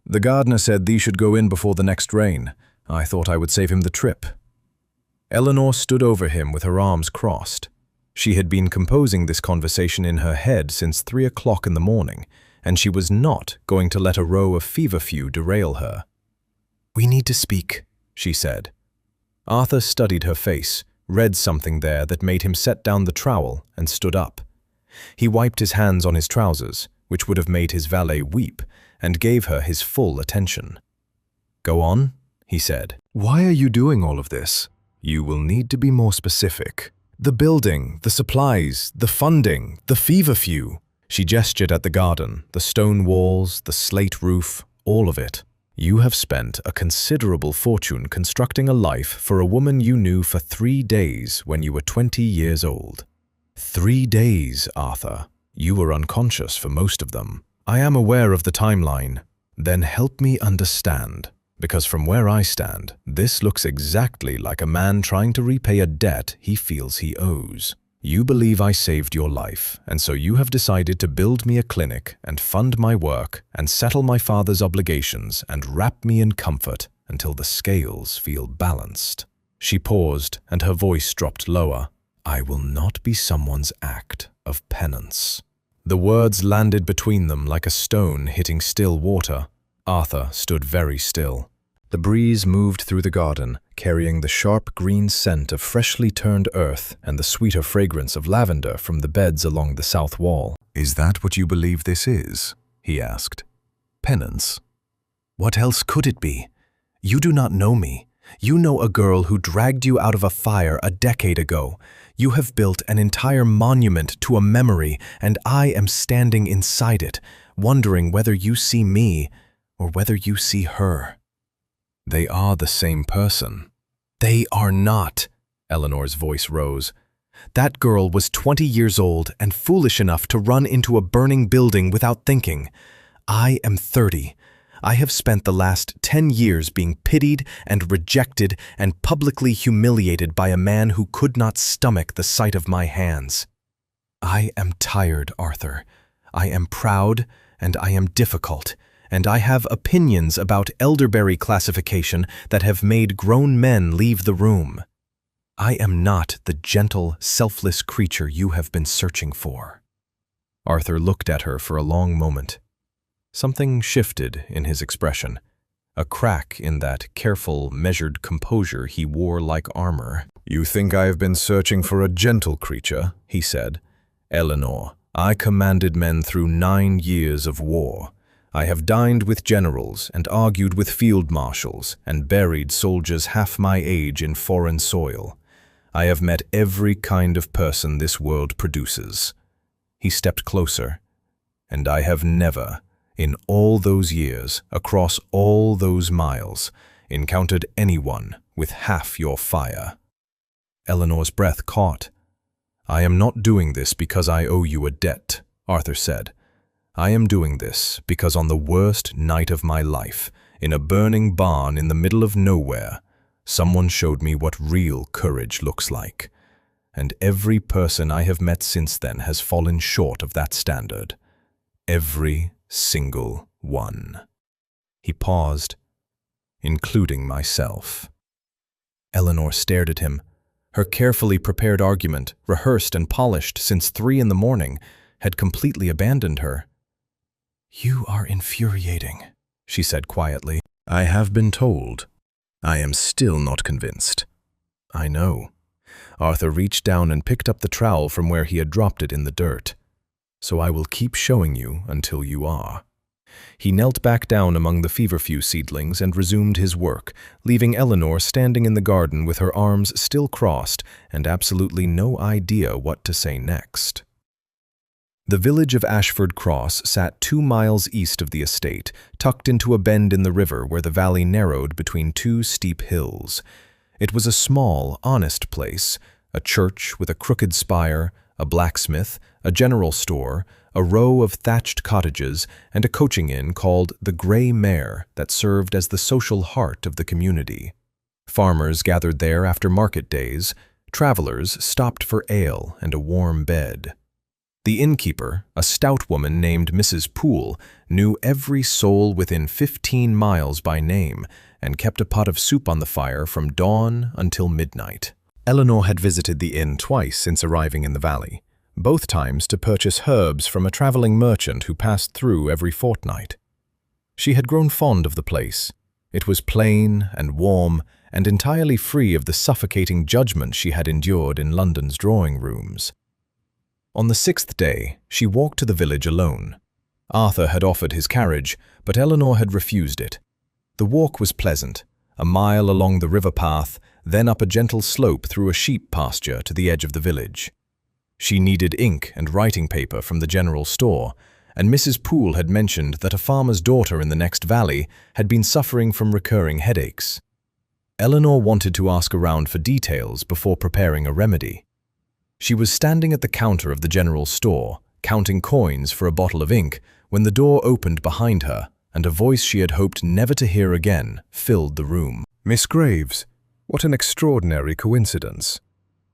The gardener said these should go in before the next rain. I thought I would save him the trip. Eleanor stood over him with her arms crossed. She had been composing this conversation in her head since 3 o'clock in the morning, and she was not going to let a row of feverfew derail her. "We need to speak," she said. Arthur studied her face, read something there that made him set down the trowel and stood up. He wiped his hands on his trousers, which would have made his valet weep, and gave her his full attention. "Go on," he said. "Why are you doing all of this? You will need to be more specific. The building, the supplies, the funding, the feverfew." She gestured at the garden, the stone walls, the slate roof, all of it. "You have spent a considerable fortune constructing a life for a woman you knew for 3 days when you were 20 years old. 3 days, Arthur. You were unconscious for most of them. I am aware of the timeline. Then help me understand, because from where I stand, this looks exactly like a man trying to repay a debt he feels he owes. You believe I saved your life, and so you have decided to build me a clinic and fund my work and settle my father's obligations and wrap me in comfort until the scales feel balanced." She paused, and her voice dropped lower. "I will not be someone's act of penance." The words landed between them like a stone hitting still water. Arthur stood very still. The breeze moved through the garden, carrying the sharp green scent of freshly turned earth and the sweeter fragrance of lavender from the beds along the south wall. "Is that what you believe this is?" he asked. "Penance? What else could it be? You do not know me. You know a girl who dragged you out of a fire a decade ago. You have built an entire monument to a memory, and I am standing inside it, wondering whether you see me or whether you see her." "They are the same person." "They are not." Eleanor's voice rose. "That girl was 20 years old and foolish enough to run into a burning building without thinking. I am 30. I have spent the last 10 years being pitied and rejected and publicly humiliated by a man who could not stomach the sight of my hands. I am tired, Arthur. I am proud and I am difficult, and I have opinions about elderberry classification that have made grown men leave the room. I am not the gentle, selfless creature you have been searching for." Arthur looked at her for a long moment. Something shifted in his expression, a crack in that careful, measured composure he wore like armor. "You think I have been searching for a gentle creature," he said. "Eleanor, I commanded men through 9 years of war. I have dined with generals and argued with field marshals and buried soldiers half my age in foreign soil. I have met every kind of person this world produces." He stepped closer. "And I have never, in all those years, across all those miles, encountered anyone with half your fire." Eleanor's breath caught. "I am not doing this because I owe you a debt," Arthur said. "I am doing this because on the worst night of my life, in a burning barn in the middle of nowhere, someone showed me what real courage looks like. And every person I have met since then has fallen short of that standard. Every single one." He paused, "including myself." Eleanor stared at him. Her carefully prepared argument, rehearsed and polished since 3 in the morning, had completely abandoned her. "You are infuriating," she said quietly. "I have been told. I am still not convinced." "I know." Arthur reached down and picked up the trowel from where he had dropped it in the dirt. "So I will keep showing you until you are." He knelt back down among the feverfew seedlings and resumed his work, leaving Eleanor standing in the garden with her arms still crossed and absolutely no idea what to say next. The village of Ashford Cross sat 2 miles east of the estate, tucked into a bend in the river where the valley narrowed between 2 steep hills. It was a small, honest place, a church with a crooked spire, a blacksmith, a general store, a row of thatched cottages, and a coaching inn called the Grey Mare that served as the social heart of the community. Farmers gathered there after market days. Travelers stopped for ale and a warm bed. The innkeeper, a stout woman named Mrs. Poole, knew every soul within 15 miles by name and kept a pot of soup on the fire from dawn until midnight. Eleanor had visited the inn twice since arriving in the valley, both times to purchase herbs from a traveling merchant who passed through every fortnight. She had grown fond of the place. It was plain and warm and entirely free of the suffocating judgment she had endured in London's drawing rooms. On the 6th day, she walked to the village alone. Arthur had offered his carriage, but Eleanor had refused it. The walk was pleasant, a mile along the river path, then up a gentle slope through a sheep pasture to the edge of the village. She needed ink and writing paper from the general store, and Mrs. Poole had mentioned that a farmer's daughter in the next valley had been suffering from recurring headaches. Eleanor wanted to ask around for details before preparing a remedy. She was standing at the counter of the general store, counting coins for a bottle of ink, when the door opened behind her, and a voice she had hoped never to hear again filled the room. "Miss Graves, what an extraordinary coincidence."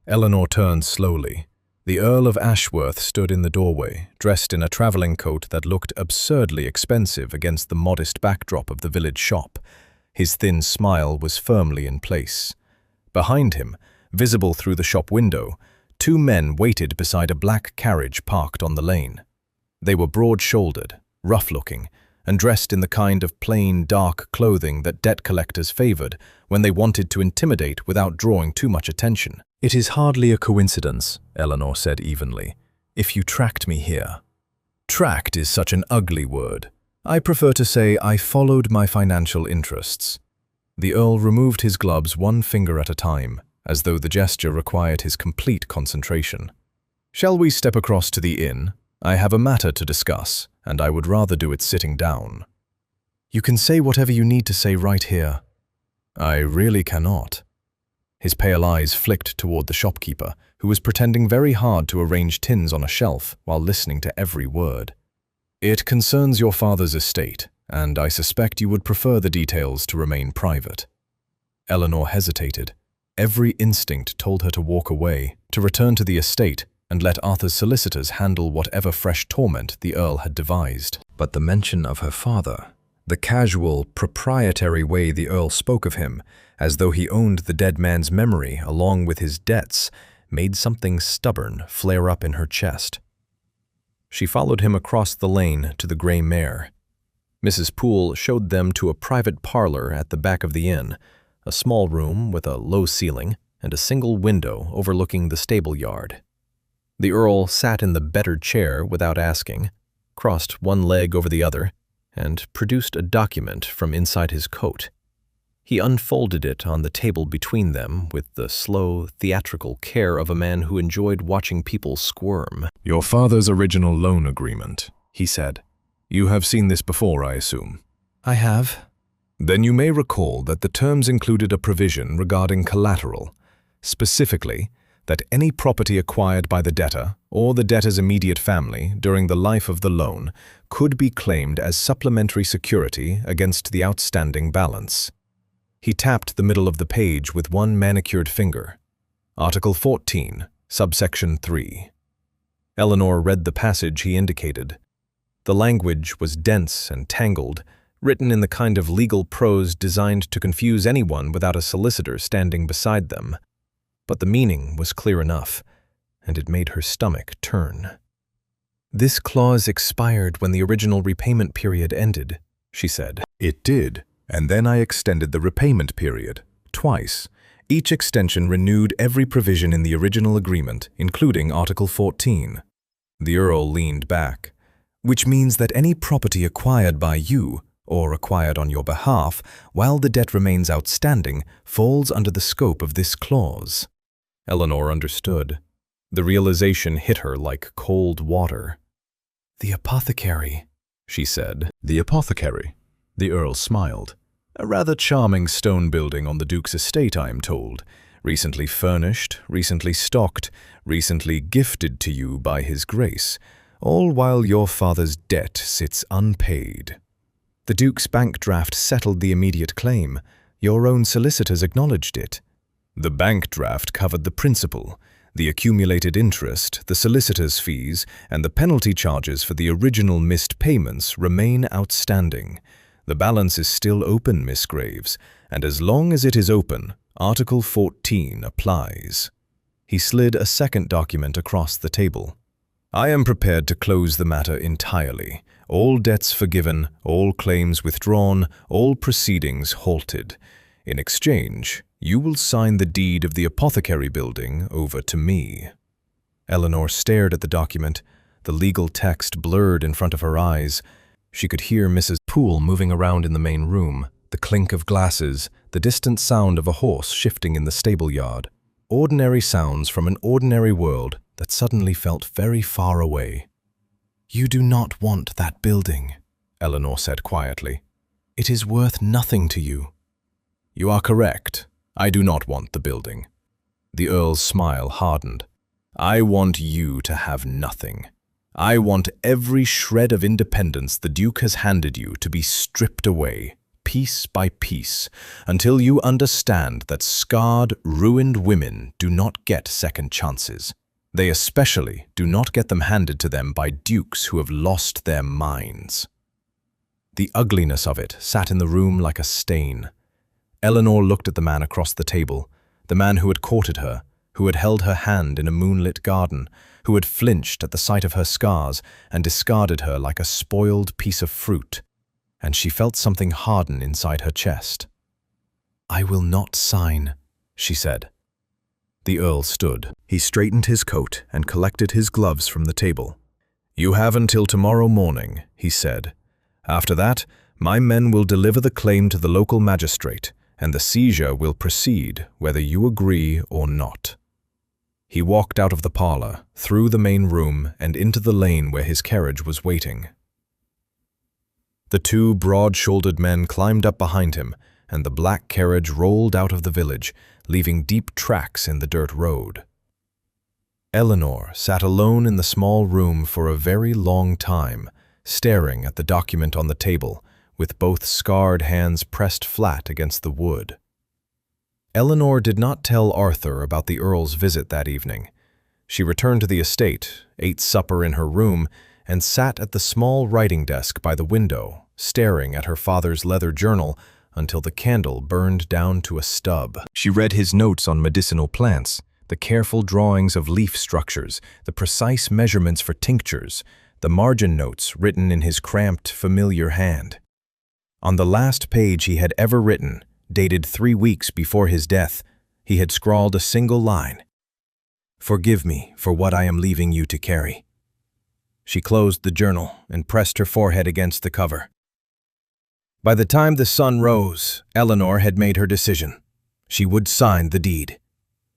Eleanor turned slowly. The Earl of Ashworth stood in the doorway, dressed in a travelling coat that looked absurdly expensive against the modest backdrop of the village shop. His thin smile was firmly in place. Behind him, visible through the shop window, 2 men waited beside a black carriage parked on the lane. They were broad-shouldered, rough-looking, and dressed in the kind of plain, dark clothing that debt collectors favored when they wanted to intimidate without drawing too much attention. "It is hardly a coincidence," Eleanor said evenly, "if you tracked me here." Tracked is such an ugly word. I prefer to say I followed my financial interests. The Earl removed his gloves 1 finger at a time, as though the gesture required his complete concentration. "Shall we step across to the inn? I have a matter to discuss, and I would rather do it sitting down." "You can say whatever you need to say right here." "I really cannot." His pale eyes flicked toward the shopkeeper, who was pretending very hard to arrange tins on a shelf while listening to every word. "It concerns your father's estate, and I suspect you would prefer the details to remain private." Eleanor hesitated. Every instinct told her to walk away, to return to the estate, and let Arthur's solicitors handle whatever fresh torment the Earl had devised. But the mention of her father, the casual, proprietary way the Earl spoke of him, as though he owned the dead man's memory along with his debts, made something stubborn flare up in her chest. She followed him across the lane to the grey mare. Mrs. Poole showed them to a private parlor at the back of the inn, a small room with a low ceiling and a single window overlooking the stable yard. The Earl sat in the better chair without asking, crossed one leg over the other, and produced a document from inside his coat. He unfolded it on the table between them with the slow, theatrical care of a man who enjoyed watching people squirm. "Your father's original loan agreement," he said. "You have seen this before, I assume." I have. "Then you may recall that the terms included a provision regarding collateral, specifically that any property acquired by the debtor or the debtor's immediate family during the life of the loan could be claimed as supplementary security against the outstanding balance." He tapped the middle of the page with 1 manicured finger. Article 14, subsection 3. Eleanor read the passage he indicated. The language was dense and tangled, written in the kind of legal prose designed to confuse anyone without a solicitor standing beside them. But the meaning was clear enough, and it made her stomach turn. "This clause expired when the original repayment period ended," she said. "It did, and then I extended the repayment period, twice. Each extension renewed every provision in the original agreement, including Article 14. The Earl leaned back. "Which means that any property acquired by you, or acquired on your behalf, while the debt remains outstanding, falls under the scope of this clause." Eleanor understood. The realization hit her like cold water. "The apothecary," she said. "The apothecary?" The Earl smiled. "A rather charming stone building on the Duke's estate, I am told. Recently furnished, recently stocked, recently gifted to you by His Grace, all while your father's debt sits unpaid. The Duke's bank draft settled the immediate claim. Your own solicitors acknowledged it. The bank draft covered the principal, the accumulated interest, the solicitor's fees, and the penalty charges for the original missed payments remain outstanding. The balance is still open, Miss Graves, and as long as it is open, Article 14 applies. He slid a second document across the table. I am prepared to close the matter entirely. All debts forgiven, all claims withdrawn, all proceedings halted. In exchange, you will sign the deed of the apothecary building over to me. Eleanor stared at the document, the legal text blurred in front of her eyes. She could hear Mrs. Poole moving around in the main room, the clink of glasses, the distant sound of a horse shifting in the stable yard. Ordinary sounds from an ordinary world that suddenly felt very far away. "You do not want that building," Eleanor said quietly. "It is worth nothing to you." "You are correct. I do not want the building." The Earl's smile hardened. "I want you to have nothing. I want every shred of independence the Duke has handed you to be stripped away, piece by piece, until you understand that scarred, ruined women do not get second chances. They especially do not get them handed to them by dukes who have lost their minds." The ugliness of it sat in the room like a stain. Eleanor looked at the man across the table, the man who had courted her, who had held her hand in a moonlit garden, who had flinched at the sight of her scars and discarded her like a spoiled piece of fruit, and she felt something harden inside her chest. "I will not sign," she said. The Earl stood. He straightened his coat and collected his gloves from the table. "You have until tomorrow morning," he said. "After that, my men will deliver the claim to the local magistrate, and the seizure will proceed whether you agree or not." He walked out of the parlor, through the main room, and into the lane where his carriage was waiting. The two broad-shouldered men climbed up behind him, and the black carriage rolled out of the village, leaving deep tracks in the dirt road. Eleanor sat alone in the small room for a very long time, staring at the document on the table, with both scarred hands pressed flat against the wood. Eleanor did not tell Arthur about the Earl's visit that evening. She returned to the estate, ate supper in her room, and sat at the small writing desk by the window, staring at her father's leather journal until the candle burned down to a stub. She read his notes on medicinal plants, the careful drawings of leaf structures, the precise measurements for tinctures, the margin notes written in his cramped, familiar hand. On the last page he had ever written, dated 3 weeks before his death, he had scrawled a single line: "Forgive me for what I am leaving you to carry." She closed the journal and pressed her forehead against the cover. By the time the sun rose, Eleanor had made her decision. She would sign the deed.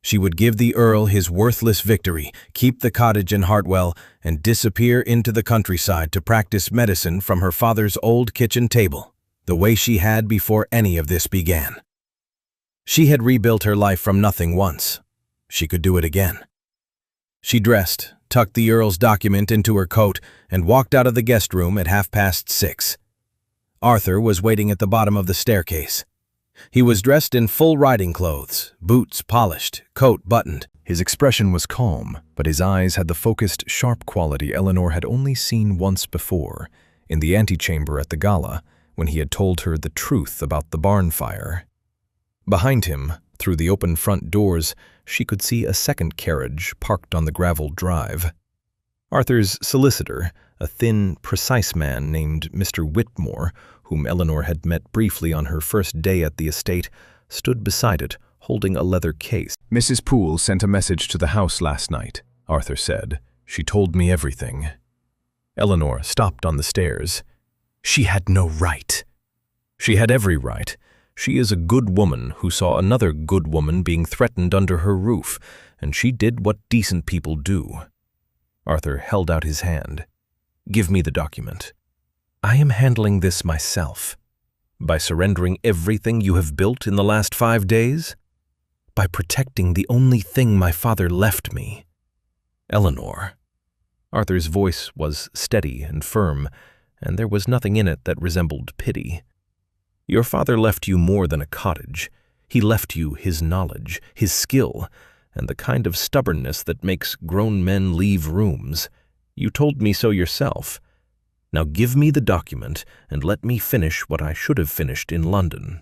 She would give the Earl his worthless victory, keep the cottage in Hartwell, and disappear into the countryside to practice medicine from her father's old kitchen table, the way she had before any of this began. She had rebuilt her life from nothing once. She could do it again. She dressed, tucked the Earl's document into her coat, and walked out of the guest room at 6:30. Arthur was waiting at the bottom of the staircase. He was dressed in full riding clothes, boots polished, coat buttoned. His expression was calm, but his eyes had the focused, sharp quality Eleanor had only seen once before, in the antechamber at the Gala, when he had told her the truth about the barn fire. Behind him, through the open front doors, she could see a second carriage parked on the graveled drive. Arthur's solicitor, a thin, precise man named Mr. Whitmore, whom Eleanor had met briefly on her first day at the estate, stood beside it, holding a leather case. "Mrs. Poole sent a message to the house last night," Arthur said. "She told me everything." Eleanor stopped on the stairs. She had no right. She had every right. She is a good woman who saw another good woman being threatened under her roof, and she did what decent people do. Arthur held out his hand. "Give me the document. I am handling this myself." "By surrendering everything you have built in the last 5 days?" "By protecting the only thing my father left me." "Eleanor." Arthur's voice was steady and firm, and there was nothing in it that resembled pity. "Your father left you more than a cottage. He left you his knowledge, his skill, and the kind of stubbornness that makes grown men leave rooms. You told me so yourself. Now give me the document and let me finish what I should have finished in London."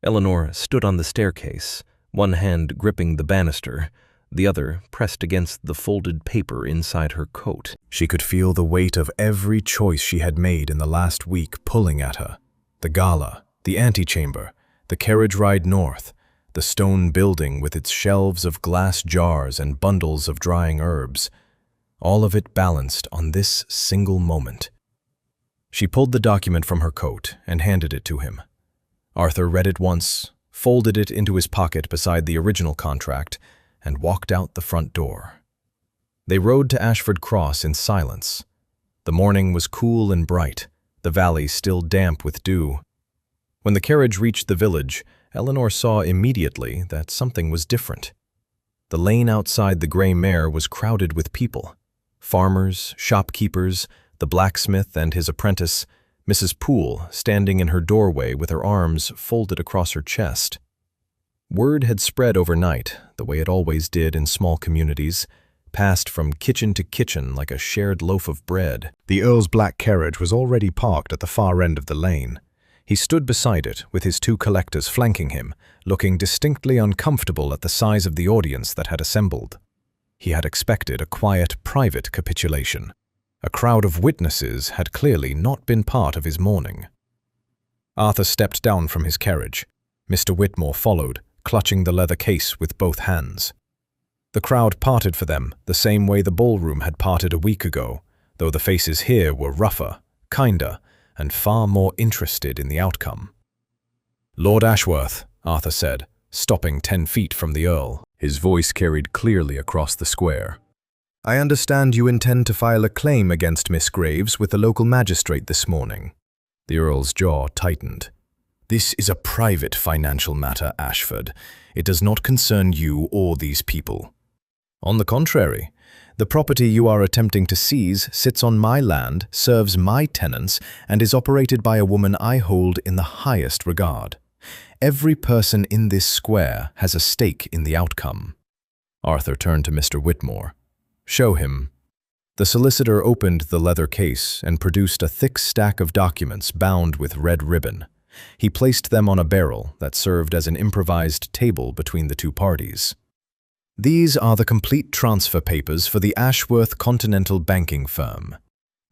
Eleanor stood on the staircase, one hand gripping the banister, the other pressed against the folded paper inside her coat. She could feel the weight of every choice she had made in the last week pulling at her. The Gala, the antechamber, the carriage ride north, the stone building with its shelves of glass jars and bundles of drying herbs. All of it balanced on this single moment. She pulled the document from her coat and handed it to him. Arthur read it once, folded it into his pocket beside the original contract, and walked out the front door. They rode to Ashford Cross in silence. The morning was cool and bright, the valley still damp with dew. When the carriage reached the village, Eleanor saw immediately that something was different. The lane outside the grey mare was crowded with people. Farmers, shopkeepers, the blacksmith and his apprentice, Mrs. Poole standing in her doorway with her arms folded across her chest. Word had spread overnight, the way it always did in small communities, passed from kitchen to kitchen like a shared loaf of bread. The Earl's black carriage was already parked at the far end of the lane. He stood beside it, with his two collectors flanking him, looking distinctly uncomfortable at the size of the audience that had assembled. He had expected a quiet, private capitulation. A crowd of witnesses had clearly not been part of his mourning. Arthur stepped down from his carriage. Mr. Whitmore followed, clutching the leather case with both hands. The crowd parted for them the same way the ballroom had parted a week ago, though the faces here were rougher, kinder, and far more interested in the outcome. "Lord Ashworth," Arthur said, stopping 10 feet from the Earl. His voice carried clearly across the square. "I understand you intend to file a claim against Miss Graves with the local magistrate this morning." The Earl's jaw tightened. "This is a private financial matter, Ashford. It does not concern you or these people. On the contrary, the property you are attempting to seize sits on my land, serves my tenants, and is operated by a woman I hold in the highest regard. Every person in this square has a stake in the outcome." Arthur turned to Mr. Whitmore. "Show him." The solicitor opened the leather case and produced a thick stack of documents bound with red ribbon. He placed them on a barrel that served as an improvised table between the two parties. "These are the complete transfer papers for the Ashworth Continental Banking Firm,"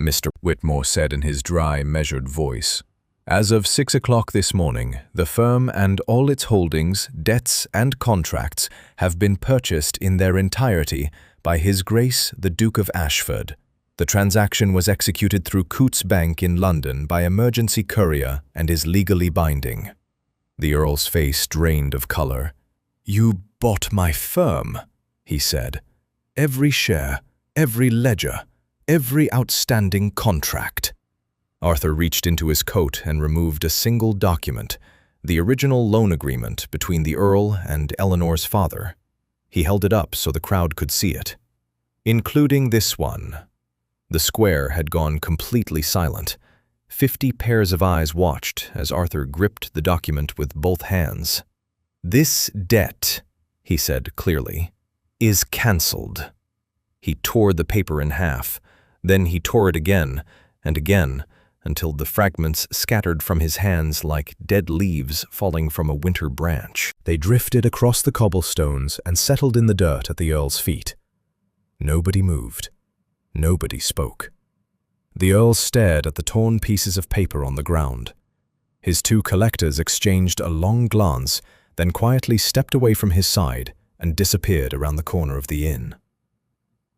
Mr. Whitmore said in his dry, measured voice. "As of 6 o'clock this morning, the firm and all its holdings, debts, and contracts have been purchased in their entirety by His Grace the Duke of Ashford. The transaction was executed through Coutts Bank in London by emergency courier and is legally binding." The Earl's face drained of color. "You bought my firm," he said. "Every share, every ledger, every outstanding contract." Arthur reached into his coat and removed a single document, the original loan agreement between the Earl and Eleanor's father. He held it up so the crowd could see it. "Including this one." The square had gone completely silent. 50 pairs of eyes watched as Arthur gripped the document with both hands. "This debt," he said clearly, "is cancelled." He tore the paper in half. Then he tore it again and again, until the fragments scattered from his hands like dead leaves falling from a winter branch. They drifted across the cobblestones and settled in the dirt at the Earl's feet. Nobody moved. Nobody spoke. The Earl stared at the torn pieces of paper on the ground. His two collectors exchanged a long glance, then quietly stepped away from his side and disappeared around the corner of the inn.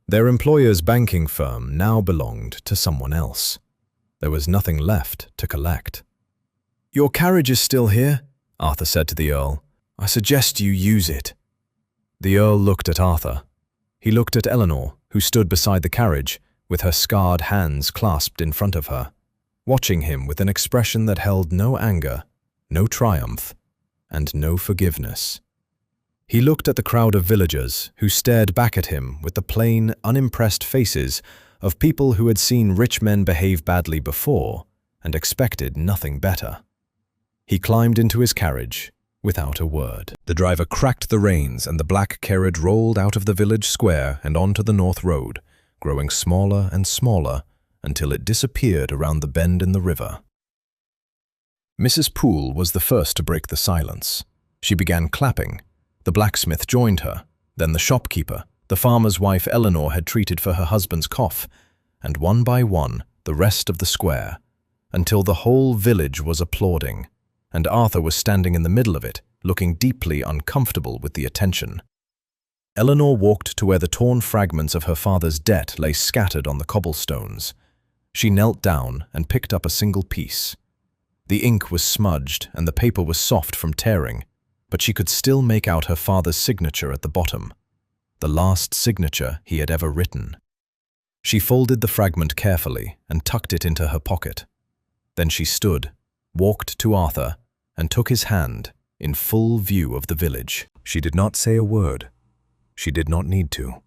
Their employer's banking firm now belonged to someone else. There was nothing left to collect. "Your carriage is still here," Arthur said to the Earl. "I suggest you use it." The Earl looked at Arthur. He looked at Eleanor, who stood beside the carriage, with her scarred hands clasped in front of her, watching him with an expression that held no anger, no triumph, and no forgiveness. He looked at the crowd of villagers who stared back at him with the plain, unimpressed faces of people who had seen rich men behave badly before and expected nothing better. He climbed into his carriage without a word. The driver cracked the reins and the black carriage rolled out of the village square and onto the north road, growing smaller and smaller until it disappeared around the bend in the river. Mrs. Poole was the first to break the silence. She began clapping. The blacksmith joined her, then the shopkeeper. The farmer's wife Eleanor had treated for her husband's cough, and one by one the rest of the square, until the whole village was applauding, and Arthur was standing in the middle of it, looking deeply uncomfortable with the attention. Eleanor walked to where the torn fragments of her father's debt lay scattered on the cobblestones. She knelt down and picked up a single piece. The ink was smudged and the paper was soft from tearing, but she could still make out her father's signature at the bottom, the last signature he had ever written. She folded the fragment carefully and tucked it into her pocket. Then she stood, walked to Arthur, and took his hand in full view of the village. She did not say a word. She did not need to.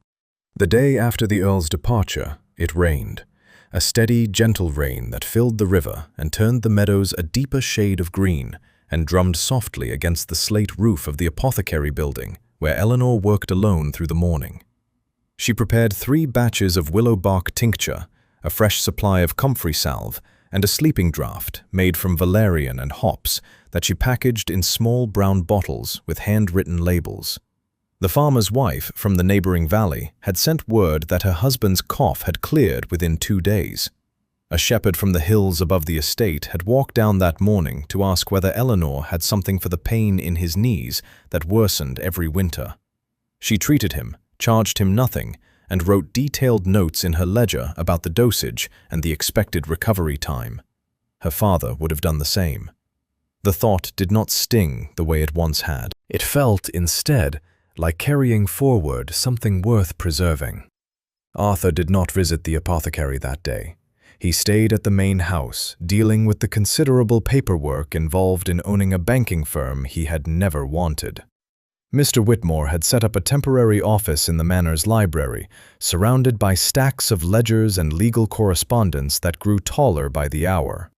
The day after the Earl's departure, it rained, a steady, gentle rain that filled the river and turned the meadows a deeper shade of green and drummed softly against the slate roof of the apothecary building where Eleanor worked alone through the morning. She prepared 3 batches of willow bark tincture, a fresh supply of comfrey salve, and a sleeping draught made from valerian and hops that she packaged in small brown bottles with handwritten labels. The farmer's wife from the neighboring valley had sent word that her husband's cough had cleared within 2 days. A shepherd from the hills above the estate had walked down that morning to ask whether Eleanor had something for the pain in his knees that worsened every winter. She treated him, charged him nothing, and wrote detailed notes in her ledger about the dosage and the expected recovery time. Her father would have done the same. The thought did not sting the way it once had. It felt, instead, like carrying forward something worth preserving. Arthur did not visit the apothecary that day. He stayed at the main house, dealing with the considerable paperwork involved in owning a banking firm he had never wanted. Mr. Whitmore had set up a temporary office in the Manor's library, surrounded by stacks of ledgers and legal correspondence that grew taller by the hour.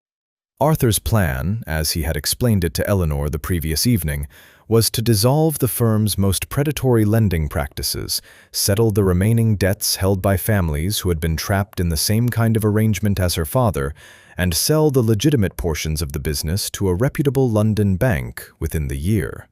Arthur's plan, as he had explained it to Eleanor the previous evening, was to dissolve the firm's most predatory lending practices, settle the remaining debts held by families who had been trapped in the same kind of arrangement as her father, and sell the legitimate portions of the business to a reputable London bank within the year.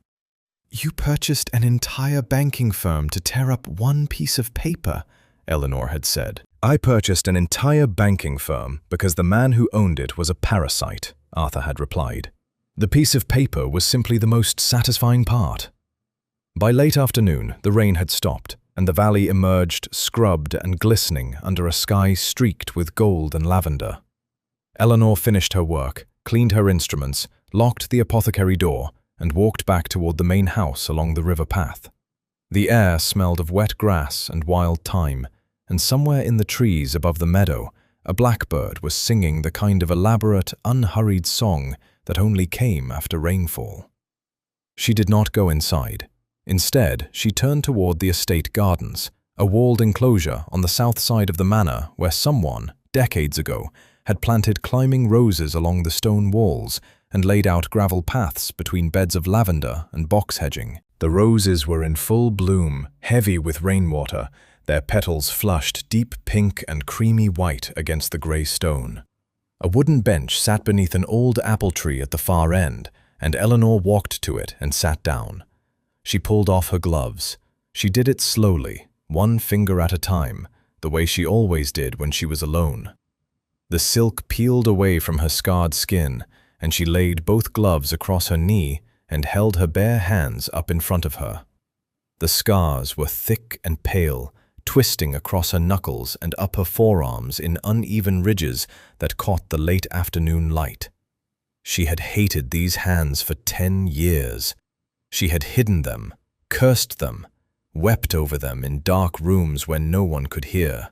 "You purchased an entire banking firm to tear up one piece of paper," Eleanor had said. "I purchased an entire banking firm because the man who owned it was a parasite," Arthur had replied. The piece of paper was simply the most satisfying part. By late afternoon, the rain had stopped, and the valley emerged scrubbed and glistening under a sky streaked with gold and lavender. Eleanor finished her work, cleaned her instruments, locked the apothecary door, and walked back toward the main house along the river path. The air smelled of wet grass and wild thyme, and somewhere in the trees above the meadow, a blackbird was singing the kind of elaborate, unhurried song that only came after rainfall. She did not go inside. Instead, she turned toward the estate gardens, a walled enclosure on the south side of the manor where someone, decades ago, had planted climbing roses along the stone walls and laid out gravel paths between beds of lavender and box hedging. The roses were in full bloom, heavy with rainwater, their petals flushed deep pink and creamy white against the grey stone. A wooden bench sat beneath an old apple tree at the far end, and Eleanor walked to it and sat down. She pulled off her gloves. She did it slowly, one finger at a time, the way she always did when she was alone. The silk peeled away from her scarred skin, and she laid both gloves across her knee and held her bare hands up in front of her. The scars were thick and pale, twisting across her knuckles and up her forearms in uneven ridges that caught the late afternoon light. She had hated these hands for 10 years. She had hidden them, cursed them, wept over them in dark rooms where no one could hear.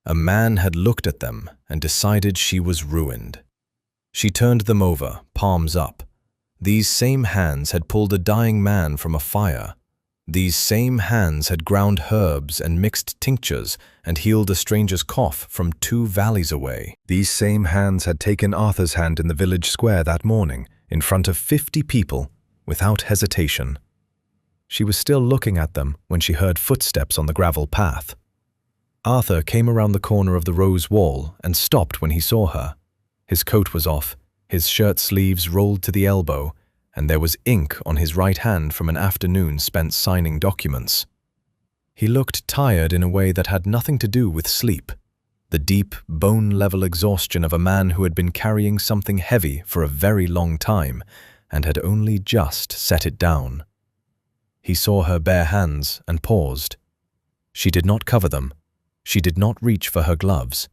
A man had looked at them and decided she was ruined. She turned them over, palms up. These same hands had pulled a dying man from a fire. These same hands had ground herbs and mixed tinctures and healed a stranger's cough from 2 valleys away. These same hands had taken Arthur's hand in the village square that morning, in front of 50 people, without hesitation. She was still looking at them when she heard footsteps on the gravel path. Arthur came around the corner of the rose wall and stopped when he saw her. His coat was off, His shirt sleeves rolled to the elbow, and there was ink on his right hand from an afternoon spent signing documents. He looked tired in a way that had nothing to do with sleep, the deep, bone-level exhaustion of a man who had been carrying something heavy for a very long time and had only just set it down. He saw her bare hands and paused. She did not cover them. She did not reach for her gloves.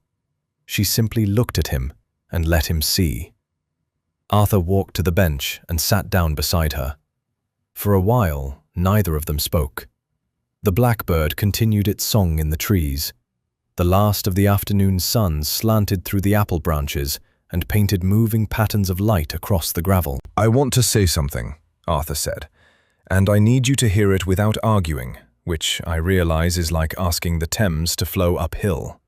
She simply looked at him and let him see. Arthur walked to the bench and sat down beside her. For a while, neither of them spoke. The blackbird continued its song in the trees. The last of the afternoon sun slanted through the apple branches and painted moving patterns of light across the gravel. "I want to say something," Arthur said, "and I need you to hear it without arguing, which I realize is like asking the Thames to flow uphill."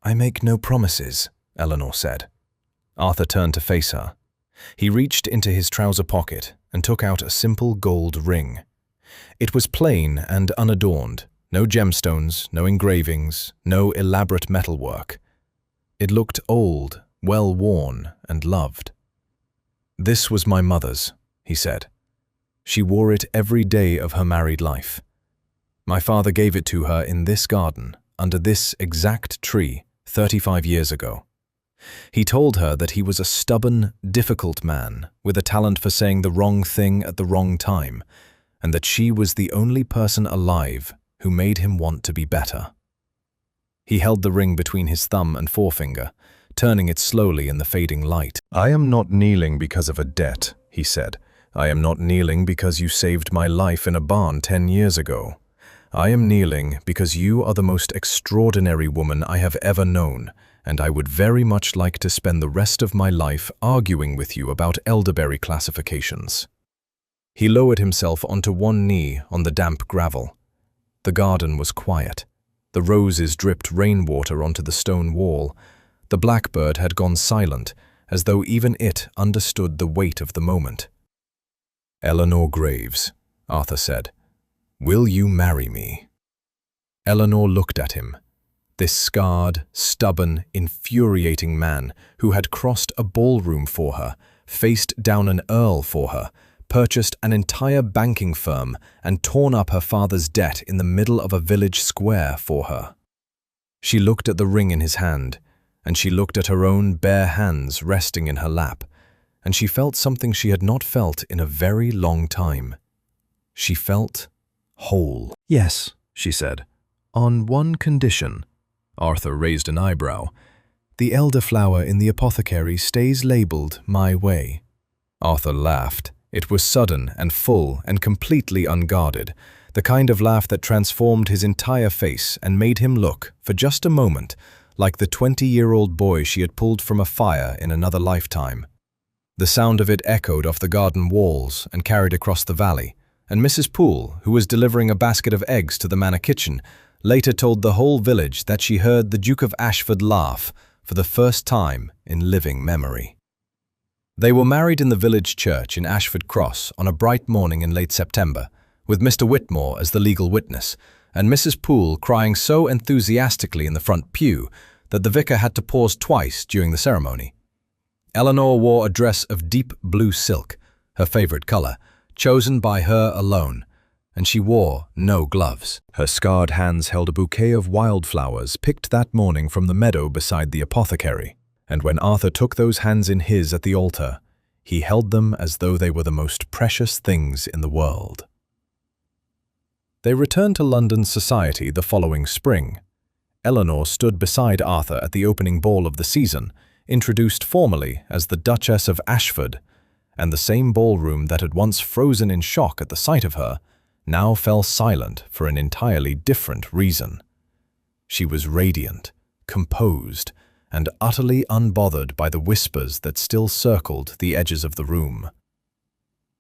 "I make no promises," Eleanor said. Arthur turned to face her. He reached into his trouser pocket and took out a simple gold ring. It was plain and unadorned, no gemstones, no engravings, no elaborate metalwork. It looked old, well worn, and loved. "This was my mother's," he said. "She wore it every day of her married life. My father gave it to her in this garden, under this exact tree, 35 years ago. He told her that he was a stubborn, difficult man with a talent for saying the wrong thing at the wrong time, and that she was the only person alive who made him want to be better." He held the ring between his thumb and forefinger, turning it slowly in the fading light. "I am not kneeling because of a debt," he said. "I am not kneeling because you saved my life in a barn 10 years ago. I am kneeling because you are the most extraordinary woman I have ever known, and I would very much like to spend the rest of my life arguing with you about elderberry classifications." He lowered himself onto one knee on the damp gravel. The garden was quiet. The roses dripped rainwater onto the stone wall. The blackbird had gone silent, as though even it understood the weight of the moment. "Eleanor Graves," Arthur said, "will you marry me?" Eleanor looked at him. This scarred, stubborn, infuriating man who had crossed a ballroom for her, faced down an earl for her, purchased an entire banking firm and torn up her father's debt in the middle of a village square for her. She looked at the ring in his hand, and she looked at her own bare hands resting in her lap, and she felt something she had not felt in a very long time. She felt whole. "Yes," she said, "on one condition." Arthur raised an eyebrow. "The elderflower in the apothecary stays labelled my way." Arthur laughed. It was sudden and full and completely unguarded, the kind of laugh that transformed his entire face and made him look, for just a moment, like the 20-year-old boy she had pulled from a fire in another lifetime. The sound of it echoed off the garden walls and carried across the valley, and Mrs. Poole, who was delivering a basket of eggs to the manor kitchen, later told the whole village that she heard the Duke of Ashford laugh for the first time in living memory. They were married in the village church in Ashford Cross on a bright morning in late September, with Mr. Whitmore as the legal witness, and Mrs. Poole crying so enthusiastically in the front pew that the vicar had to pause twice during the ceremony. Eleanor wore a dress of deep blue silk, her favorite color, chosen by her alone, and she wore no gloves. Her scarred hands held a bouquet of wildflowers picked that morning from the meadow beside the apothecary, and when Arthur took those hands in his at the altar, he held them as though they were the most precious things in the world. They returned to London society the following spring. Eleanor stood beside Arthur at the opening ball of the season, introduced formally as the Duchess of Ashford, and the same ballroom that had once frozen in shock at the sight of her now fell silent for an entirely different reason. She was radiant, composed, and utterly unbothered by the whispers that still circled the edges of the room.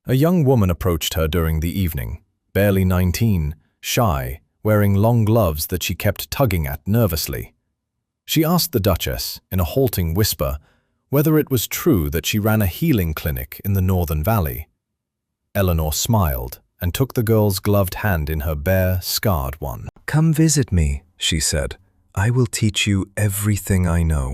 A young woman approached her during the evening, barely 19, shy, wearing long gloves that she kept tugging at nervously. She asked the Duchess, in a halting whisper, whether it was true that she ran a healing clinic in the Northern Valley. Eleanor smiled and took the girl's gloved hand in her bare, scarred one. "Come visit me," she said. "I will teach you everything I know."